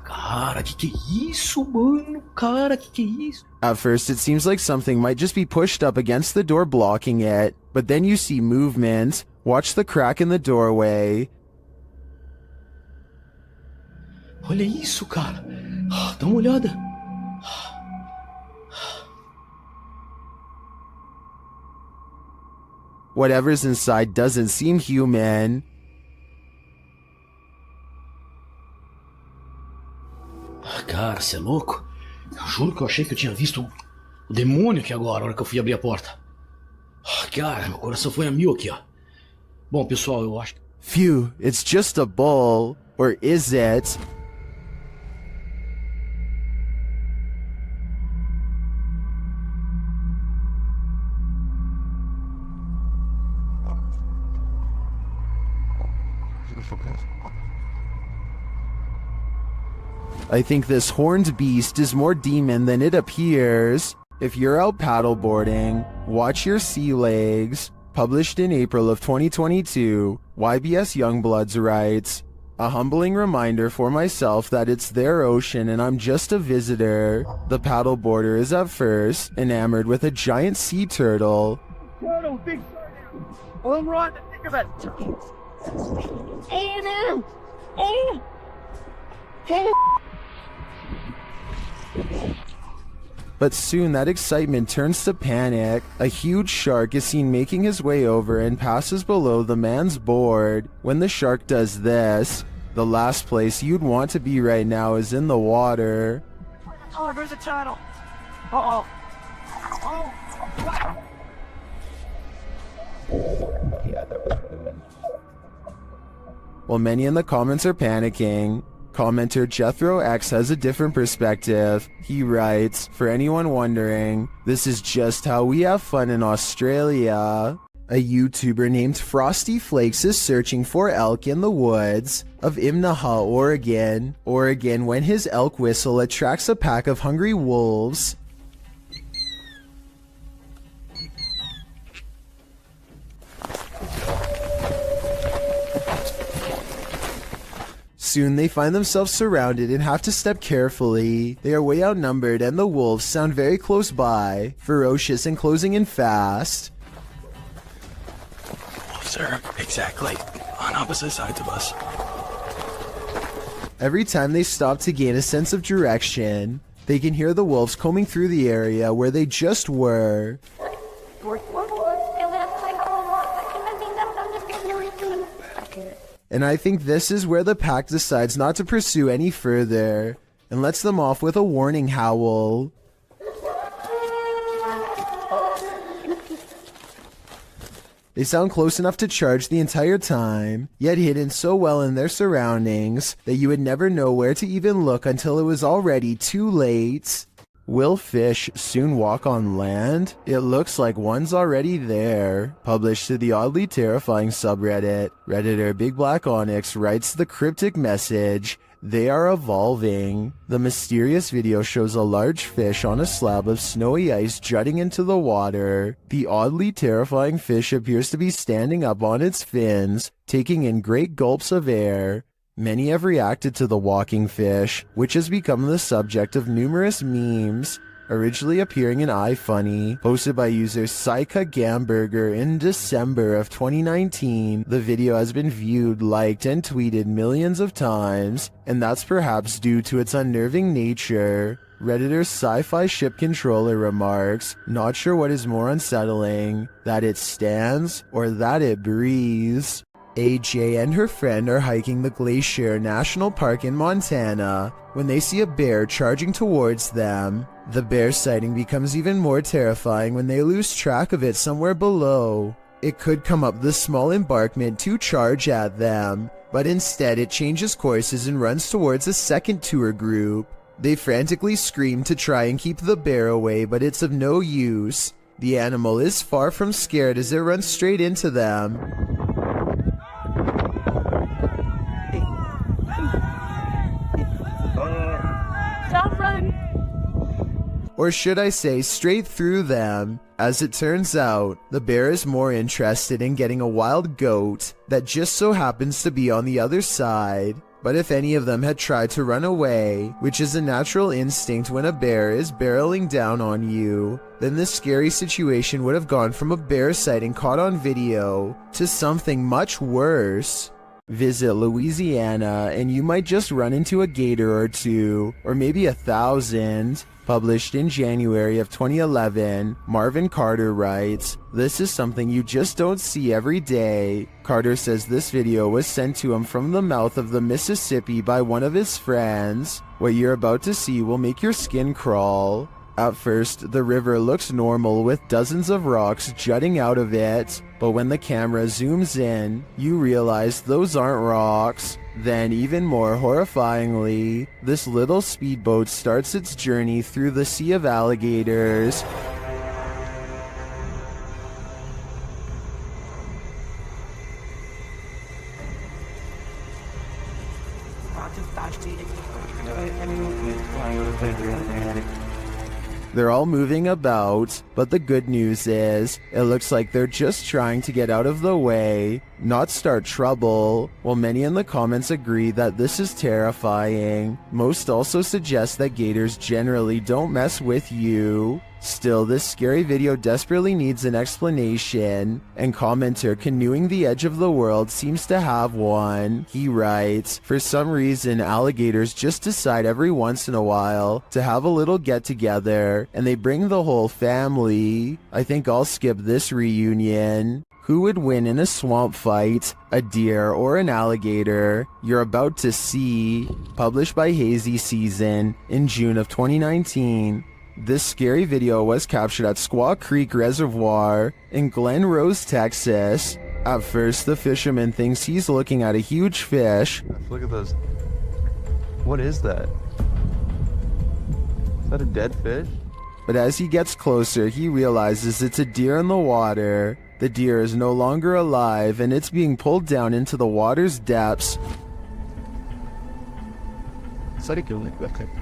Cara, que é isso, mano? Cara, que é isso? At first, it seems like something might just be pushed up against the door blocking it, but then you see movement. Watch the crack in the doorway. Olha isso, cara. Dá uma olhada. Whatever's inside doesn't seem human. Cara, você é louco? Eu juro que eu achei que eu tinha visto o demônio aqui agora, na hora que eu fui abrir a porta. Cara, meu coração foi a mil aqui, ó. Bom, pessoal, eu acho que... Phew, it's just a bull. Or is it? I think this horned beast is more demon than it appears. If you're out paddleboarding, watch your sea legs. Published in April of 2022, YBS Youngbloods writes, a humbling reminder for myself that it's their ocean and I'm just a visitor. The paddleboarder is at first enamored with a giant sea turtle. Turtle, big turtle. Well, I'm right to think of it. Oh no! Oh! But soon that excitement turns to panic. A huge shark is seen making his way over and passes below the man's board. When the shark does this, the last place you'd want to be right now is in the water. Oh, there's a turtle. Uh-oh. Oh. While many in the comments are panicking, commenter Jethro X has a different perspective. He writes, for anyone wondering, this is just how we have fun in Australia. A YouTuber named Frosty Flakes is searching for elk in the woods of Imnaha, Oregon, when his elk whistle attracts a pack of hungry wolves. Soon they find themselves surrounded and have to step carefully. They are way outnumbered and the wolves sound very close by, ferocious and closing in fast. Wolves are exactly on opposite sides of us. Every time they stop to gain a sense of direction, they can hear the wolves combing through the area where they just were. And I think this is where the pack decides not to pursue any further and lets them off with a warning howl. They sound close enough to charge the entire time, yet hidden so well in their surroundings that you would never know where to even look until it was already too late. Will fish soon walk on land? It looks like one's already there. Published to the oddly terrifying subreddit, Redditor Big Black Onyx writes the cryptic message, "They are evolving." The mysterious video shows a large fish on a slab of snowy ice jutting into the water. The oddly terrifying fish appears to be standing up on its fins, taking in great gulps of air. Many have reacted to the walking fish, which has become the subject of numerous memes, originally appearing in iFunny, posted by user Saika Gamburger in December of 2019. The video has been viewed, liked, and tweeted millions of times, and that's perhaps due to its unnerving nature. Redditor Sci-Fi Ship Controller remarks, "Not sure what is more unsettling, that it stands or that it breathes." AJ and her friend are hiking the Glacier National Park in Montana when they see a bear charging towards them. The bear sighting becomes even more terrifying when they lose track of it somewhere below. It could come up the small embankment to charge at them, but instead it changes courses and runs towards a second tour group. They frantically scream to try and keep the bear away, but it's of no use. The animal is far from scared as it runs straight into them. Don't run! Or should I say straight through them. As it turns out, the bear is more interested in getting a wild goat that just so happens to be on the other side. But if any of them had tried to run away, which is a natural instinct when a bear is barreling down on you, then this scary situation would have gone from a bear sighting caught on video to something much worse. Visit Louisiana and you might just run into a gator or two, or maybe 1,000. Published in January of 2011, Marvin Carter writes, "This is something you just don't see every day." Carter says this video was sent to him from the mouth of the Mississippi by one of his friends. What you're about to see will make your skin crawl. At first, the river looks normal with dozens of rocks jutting out of it, but when the camera zooms in, you realize those aren't rocks. Then, even more horrifyingly, this little speedboat starts its journey through the sea of alligators. They're all moving about, but the good news is, it looks like they're just trying to get out of the way, not start trouble. While many in the comments agree that this is terrifying, most also suggest that gators generally don't mess with you. Still, this scary video desperately needs an explanation, and commenter Canoeing the Edge of the World seems to have one. He writes, "For some reason, alligators just decide every once in a while to have a little get-together, and they bring the whole family. I think I'll skip this reunion." Who would win in a swamp fight, a deer or an alligator? You're about to see. Published by Hazy Season in June of 2019. This scary video was captured at Squaw Creek Reservoir in Glen Rose, Texas. At first, the fisherman thinks he's looking at a huge fish. Look at those. What is that? Is that a dead fish? But as he gets closer, he realizes it's a deer in the water. The deer is no longer alive, and it's being pulled down into the water's depths.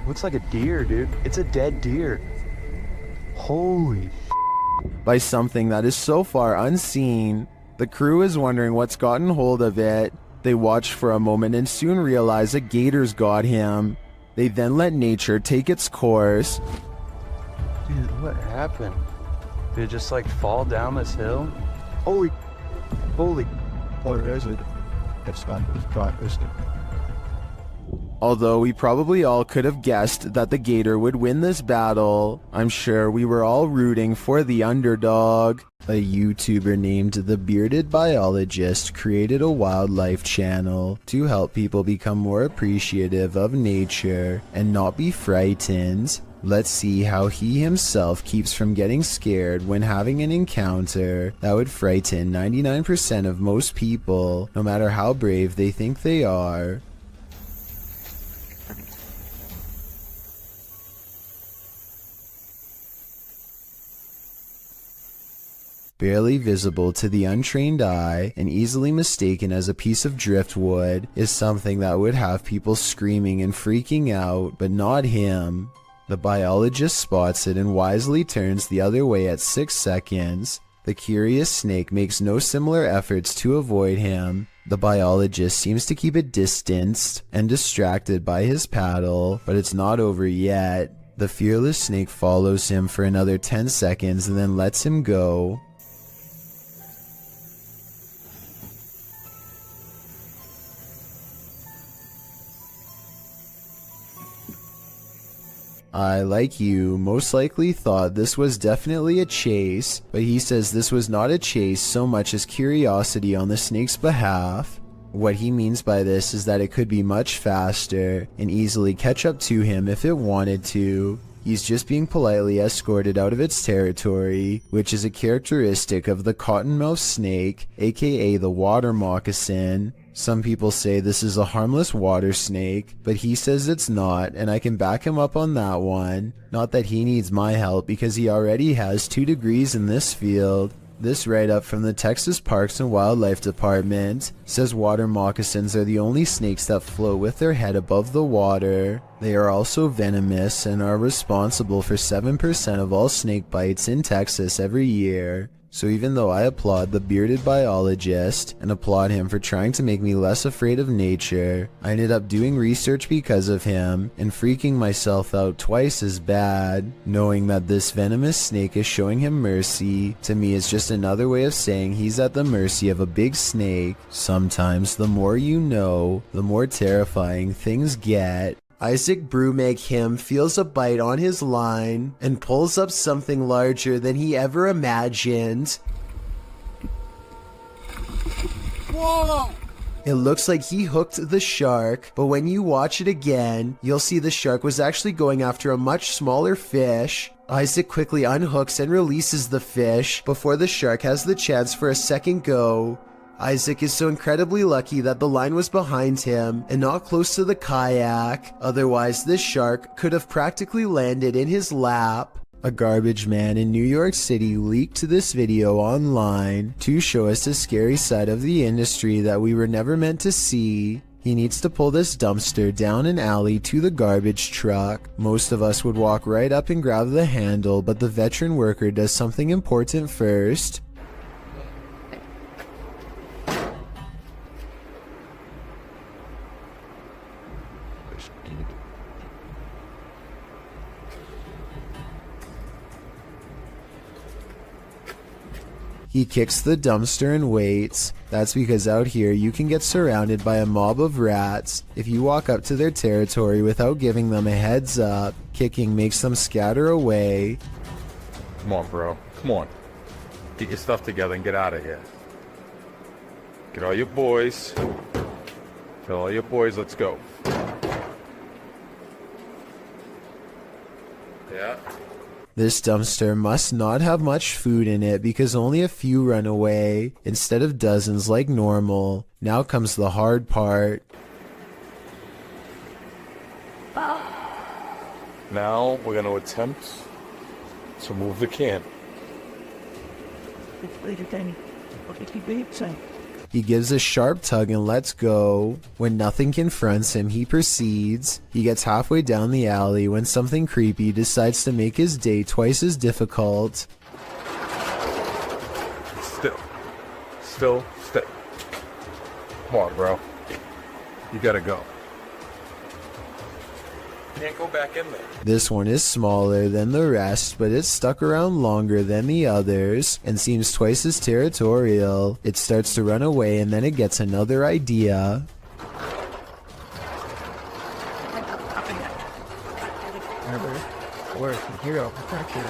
Looks like a deer, dude. It's a dead deer. Holy by something that is so far unseen. The crew is wondering what's gotten hold of it. They watch for a moment and soon realize a gator's got him. They then let nature take its course. Dude, what happened? Did it just like fall down this hill? Holy. Or is it? It's not. Although we probably all could have guessed that the gator would win this battle, I'm sure we were all rooting for the underdog. A YouTuber named The Bearded Biologist created a wildlife channel to help people become more appreciative of nature and not be frightened. Let's see how he himself keeps from getting scared when having an encounter that would frighten 99% of most people, no matter how brave they think they are. Barely visible to the untrained eye and easily mistaken as a piece of driftwood is something that would have people screaming and freaking out, but not him. The biologist spots it and wisely turns the other way at 6 seconds. The curious snake makes no similar efforts to avoid him. The biologist seems to keep it distanced and distracted by his paddle, but it's not over yet. The fearless snake follows him for another 10 seconds and then lets him go. I, like you, most likely thought this was definitely a chase, but he says this was not a chase so much as curiosity on the snake's behalf. What he means by this is that it could be much faster and easily catch up to him if it wanted to. He's just being politely escorted out of its territory, which is a characteristic of the cottonmouth snake, aka the water moccasin. Some people say this is a harmless water snake, but he says it's not, and I can back him up on that one. Not that he needs my help because he already has 2 degrees in this field. This write-up from the Texas Parks and Wildlife Department says water moccasins are the only snakes that float with their head above the water. They are also venomous and are responsible for 7% of all snake bites in Texas every year. So even though I applaud the bearded biologist and applaud him for trying to make me less afraid of nature, I ended up doing research because of him and freaking myself out twice as bad. Knowing that this venomous snake is showing him mercy, to me is just another way of saying he's at the mercy of a big snake. Sometimes the more you know, the more terrifying things get. Isaac Brumeg him feels a bite on his line and pulls up something larger than he ever imagined. Whoa! It looks like he hooked the shark, but when you watch it again, you'll see the shark was actually going after a much smaller fish. Isaac quickly unhooks and releases the fish before the shark has the chance for a second go. Isaac is so incredibly lucky that the line was behind him and not close to the kayak, otherwise this shark could have practically landed in his lap. A garbage man in New York City leaked this video online to show us a scary side of the industry that we were never meant to see. He needs to pull this dumpster down an alley to the garbage truck. Most of us would walk right up and grab the handle, but the veteran worker does something important first. He kicks the dumpster and waits. That's because out here you can get surrounded by a mob of rats. If you walk up to their territory without giving them a heads up, kicking makes them scatter away. Come on, bro. Come on. Get your stuff together and get out of here. Get all your boys. Tell all your boys, let's go. Yeah. This dumpster must not have much food in it because only a few run away, instead of dozens like normal. Now comes the hard part. Now we're going to attempt to move the can. He gives a sharp tug and lets go. When nothing confronts him, he proceeds. He gets halfway down the alley when something creepy decides to make his day twice as difficult. Still. Still. Come on, bro. You gotta go. Can't go back in there. This one is smaller than the rest, but it's stuck around longer than the others and seems twice as territorial. It starts to run away and then it gets another idea. Here you go. Back here.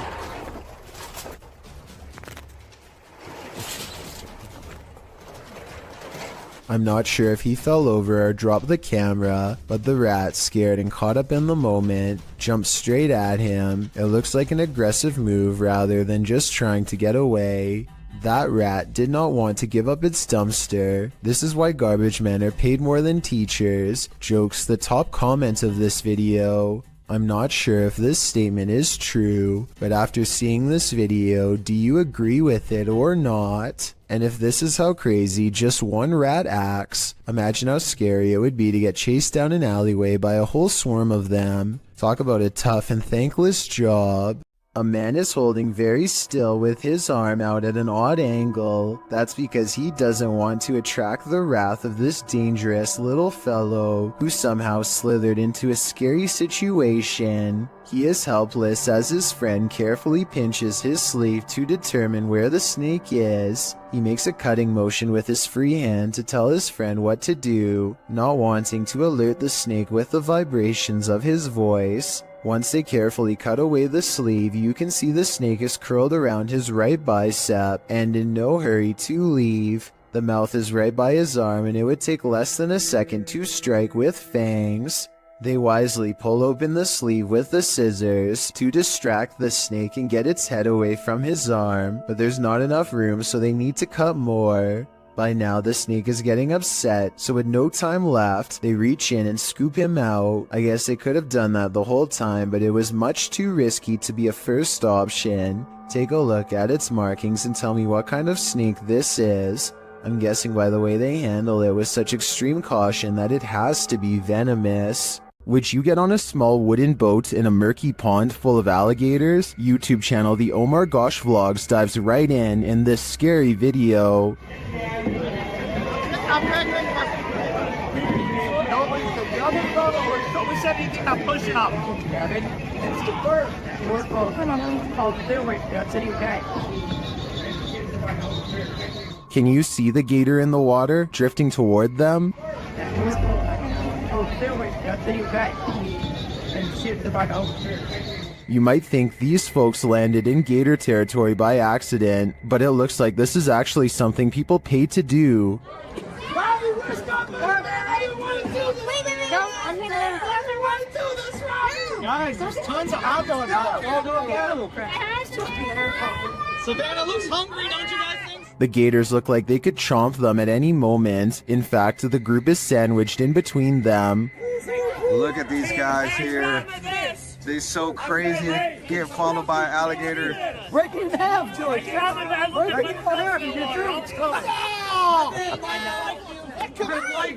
I'm not sure if he fell over or dropped the camera, but the rat, scared and caught up in the moment, jumped straight at him. It looks like an aggressive move rather than just trying to get away. That rat did not want to give up its dumpster. This is why garbage men are paid more than teachers. Jokes the top comment of this video. I'm not sure if this statement is true, but after seeing this video, do you agree with it or not? And if this is how crazy just one rat acts, imagine how scary it would be to get chased down an alleyway by a whole swarm of them. Talk about a tough and thankless job. A man is holding very still with his arm out at an odd angle. That's because he doesn't want to attract the wrath of this dangerous little fellow who somehow slithered into a scary situation. He is helpless as his friend carefully pinches his sleeve to determine where the snake is. He makes a cutting motion with his free hand to tell his friend what to do, not wanting to alert the snake with the vibrations of his voice. Once they carefully cut away the sleeve, you can see the snake is curled around his right bicep and in no hurry to leave. The mouth is right by his arm and it would take less than a second to strike with fangs. They wisely pull open the sleeve with the scissors to distract the snake and get its head away from his arm, but there's not enough room, so they need to cut more. By now, the snake is getting upset, so with no time left, they reach in and scoop him out. I guess they could have done that the whole time, but it was much too risky to be a first option. Take a look at its markings and tell me what kind of snake this is. I'm guessing by the way they handle it with such extreme caution that it has to be venomous. Would you get on a small wooden boat in a murky pond full of alligators? YouTube channel The Omar Gosh Vlogs dives right in this scary video. Can you see the gator in the water, drifting toward them? You might think these folks landed in gator territory by accident, but it looks like this is actually something people pay to do. Guys, there's tons of outdoors out there. Savannah looks hungry, don't you guys think? The gators look like they could chomp them at any moment. In fact, the group is sandwiched in between them. Look at these guys here. They're so crazy. Get followed by an alligator. Break it in half, Joey. Break it in half and get through. Oh my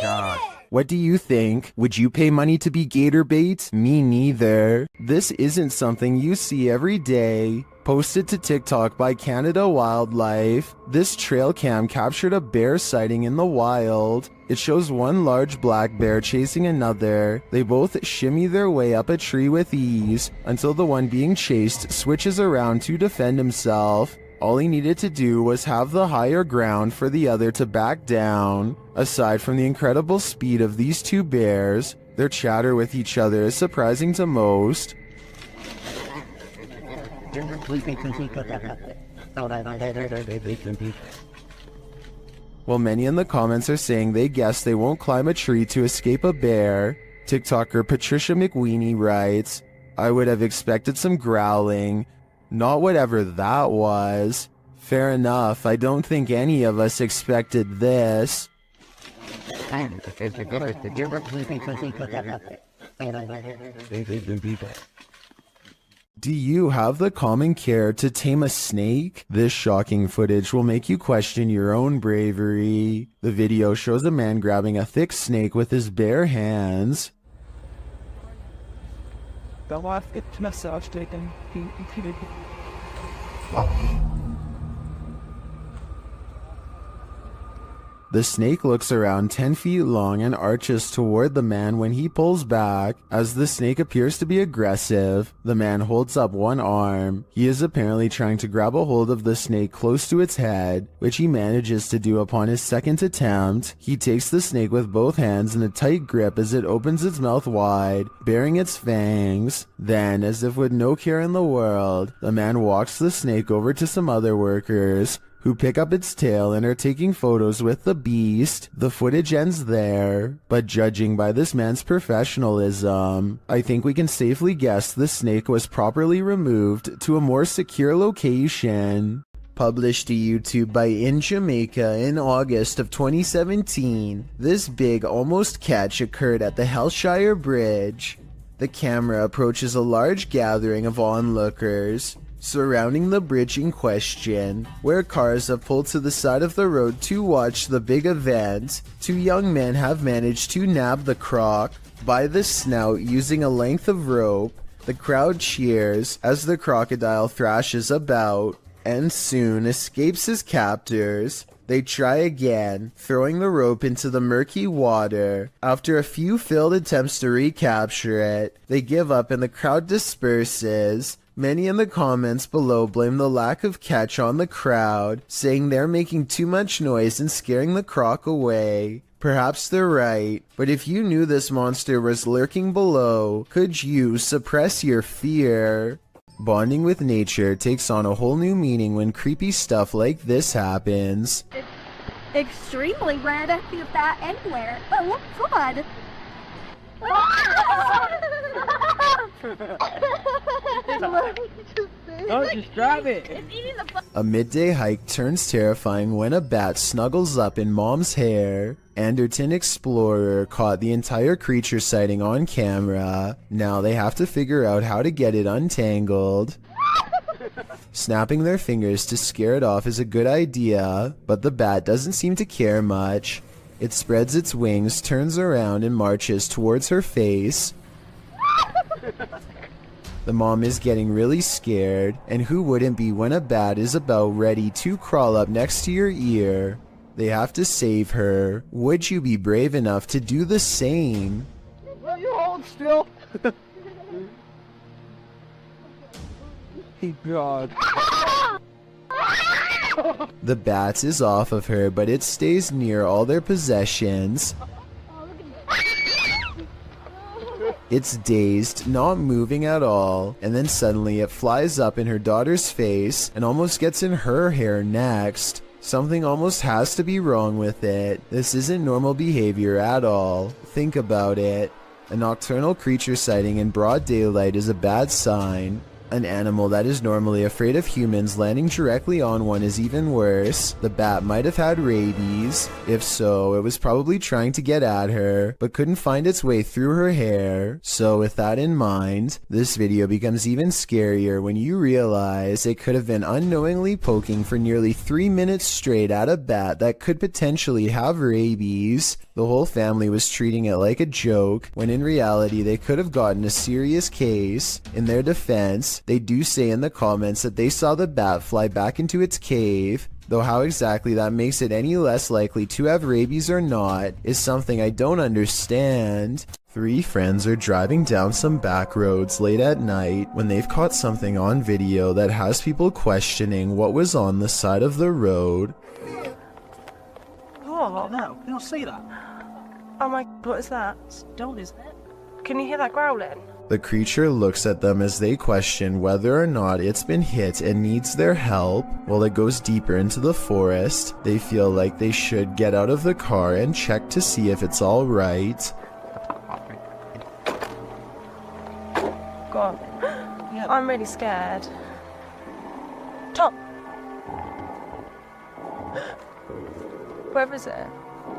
God. What do you think? Would you pay money to be gator bait? Me neither. This isn't something you see every day. Posted to TikTok by Canada Wildlife, this trail cam captured a bear sighting in the wild. It shows one large black bear chasing another. They both shimmy their way up a tree with ease until the one being chased switches around to defend himself. All he needed to do was have the higher ground for the other to back down. Aside from the incredible speed of these two bears, their chatter with each other is surprising to most. While many in the comments are saying they guess they won't climb a tree to escape a bear, TikToker Patricia McWeenie writes, "I would have expected some growling, not whatever that was. Fair enough, I don't think any of us expected this." Do you have the common care to tame a snake? This shocking footage will make you question your own bravery. The video shows a man grabbing a thick snake with his bare hands. The snake looks around 10 feet long and arches toward the man when he pulls back. As the snake appears to be aggressive, the man holds up one arm. He is apparently trying to grab a hold of the snake close to its head, which he manages to do upon his second attempt. He takes the snake with both hands in a tight grip as it opens its mouth wide, baring its fangs. Then, as if with no care in the world, the man walks the snake over to some other workers, who pick up its tail and are taking photos with the beast. The footage ends there, but judging by this man's professionalism, I think we can safely guess the snake was properly removed to a more secure location. Published to YouTube by In Jamaica in August of 2017, this big almost catch occurred at the Hellshire Bridge. The camera approaches a large gathering of onlookers surrounding the bridge in question, where cars have pulled to the side of the road to watch the big event. Two young men have managed to nab the croc by the snout using a length of rope. The crowd cheers as the crocodile thrashes about and soon escapes his captors. They try again, throwing the rope into the murky water. After a few failed attempts to recapture it, they give up and the crowd disperses. Many in the comments below blame the lack of catch on the crowd, saying they're making too much noise and scaring the croc away. Perhaps they're right, but if you knew this monster was lurking below, could you suppress your fear? Bonding with nature takes on a whole new meaning when creepy stuff like this happens. It's extremely rare to see that anywhere, but look good. Oh, just grab it. A midday hike turns terrifying when a bat snuggles up in mom's hair. Anderton Explorer caught the entire creature sighting on camera. Now they have to figure out how to get it untangled. Snapping their fingers to scare it off is a good idea, but the bat doesn't seem to care much. It spreads its wings, turns around, and marches towards her face. The mom is getting really scared, and who wouldn't be when a bat is about ready to crawl up next to your ear? They have to save her. Would you be brave enough to do the same? Will you hold still? Hey, God. The bat is off of her, but it stays near all their possessions. It's dazed, not moving at all, and then suddenly it flies up in her daughter's face and almost gets in her hair next. Something almost has to be wrong with it. This isn't normal behavior at all. Think about it. A nocturnal creature sighting in broad daylight is a bad sign. An animal that is normally afraid of humans landing directly on one is even worse. The bat might have had rabies. If so, it was probably trying to get at her, but couldn't find its way through her hair. So with that in mind, this video becomes even scarier when you realize it could have been unknowingly poking for nearly 3 minutes straight at a bat that could potentially have rabies. The whole family was treating it like a joke, when in reality they could have gotten a serious case. In their defense, they do say in the comments that they saw the bat fly back into its cave, though how exactly that makes it any less likely to have rabies or not is something I don't understand. 3 friends are driving down some back roads late at night when they've caught something on video that has people questioning what was on the side of the road. Oh, no, you don't see that. Oh my, what is that? Don't, isn't it? Can you hear that growling? The creature looks at them as they question whether or not it's been hit and needs their help. While it goes deeper into the forest, they feel like they should get out of the car and check to see if it's all right. God, I'm really scared. Tom! Where is it?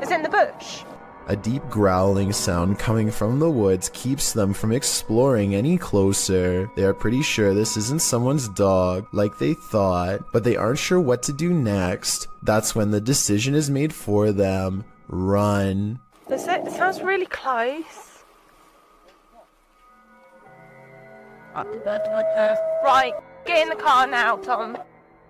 Is it in the bush? A deep growling sound coming from the woods keeps them from exploring any closer. They are pretty sure this isn't someone's dog, like they thought, but they aren't sure what to do next. That's when the decision is made for them. Run. It sounds really close. Right, get in the car now, Tom.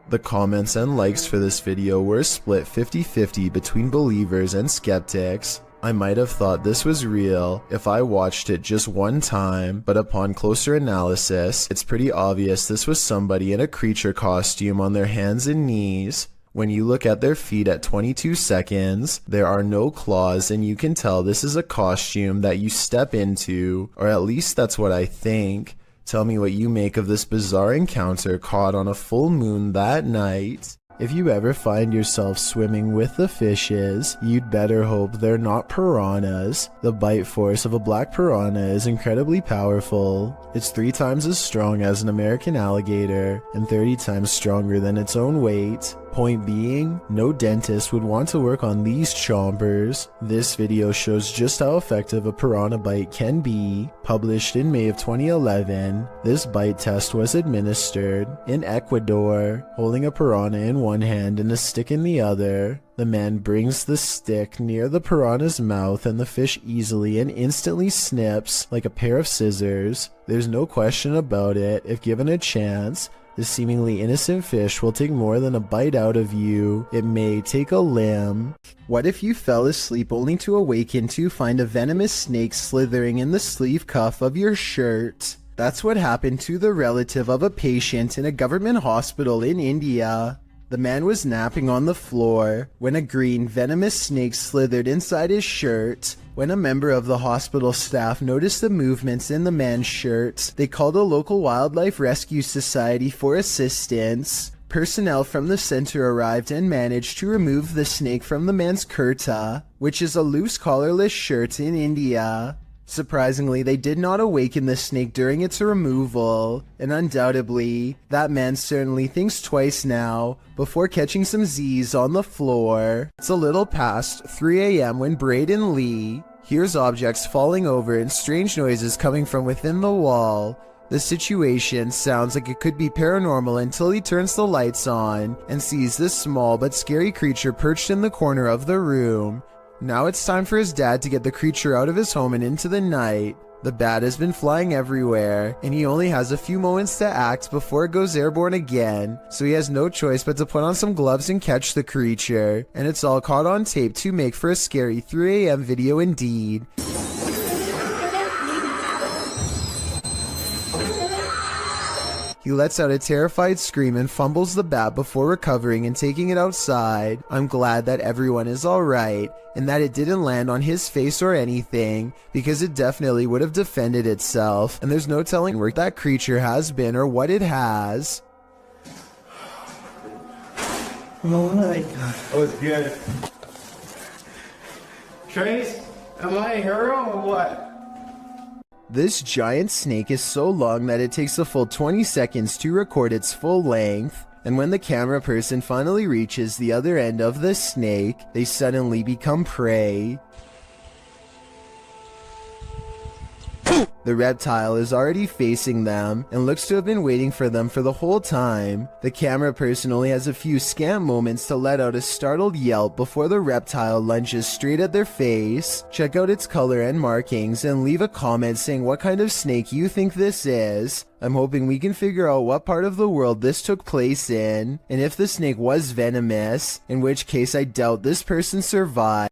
The comments and likes for this video were split 50-50 between believers and skeptics. I might have thought this was real if I watched it just one time, but upon closer analysis, it's pretty obvious this was somebody in a creature costume on their hands and knees. When you look at their feet at 22 seconds, there are no claws and you can tell this is a costume that you step into, or at least that's what I think. Tell me what you make of this bizarre encounter caught on a full moon that night. If you ever find yourself swimming with the fishes, you'd better hope they're not piranhas. The bite force of a black piranha is incredibly powerful. It's 3 times as strong as an American alligator, and 30 times stronger than its own weight. Point being, no dentist would want to work on these chompers. This video shows just how effective a piranha bite can be. Published in May of 2011, this bite test was administered in Ecuador, holding a piranha in one hand and a stick in the other. The man brings the stick near the piranha's mouth and the fish easily and instantly snips like a pair of scissors. There's no question about it. If given a chance, this seemingly innocent fish will take more than a bite out of you. It may take a limb. What if you fell asleep only to awaken to find a venomous snake slithering in the sleeve cuff of your shirt? That's what happened to the relative of a patient in a government hospital in India. The man was napping on the floor when a green venomous snake slithered inside his shirt. When a member of the hospital staff noticed the movements in the man's shirt, they called a local wildlife rescue society for assistance. Personnel from the center arrived and managed to remove the snake from the man's kurta, which is a loose collarless shirt in India. Surprisingly, they did not awaken the snake during its removal, and undoubtedly, that man certainly thinks twice now before catching some Z's on the floor. It's a little past 3 a.m. when Braden Lee hears objects falling over and strange noises coming from within the wall. The situation sounds like it could be paranormal until he turns the lights on and sees this small but scary creature perched in the corner of the room. Now it's time for his dad to get the creature out of his home and into the night. The bat has been flying everywhere, and he only has a few moments to act before it goes airborne again, so he has no choice but to put on some gloves and catch the creature, and it's all caught on tape to make for a scary 3 a.m. video indeed. He lets out a terrified scream and fumbles the bat before recovering and taking it outside. I'm glad that everyone is alright, and that it didn't land on his face or anything, because it definitely would have defended itself, and there's no telling where that creature has been or what it has. Oh my god. Oh, it's good. Trace, am I a hero or what? This giant snake is so long that it takes a full 20 seconds to record its full length, and when the camera person finally reaches the other end of the snake, they suddenly become prey. The reptile is already facing them and looks to have been waiting for them for the whole time. The camera person only has a few scant moments to let out a startled yelp before the reptile lunges straight at their face. Check out its color and markings and leave a comment saying what kind of snake you think this is. I'm hoping we can figure out what part of the world this took place in, and if the snake was venomous, in which case I doubt this person survived.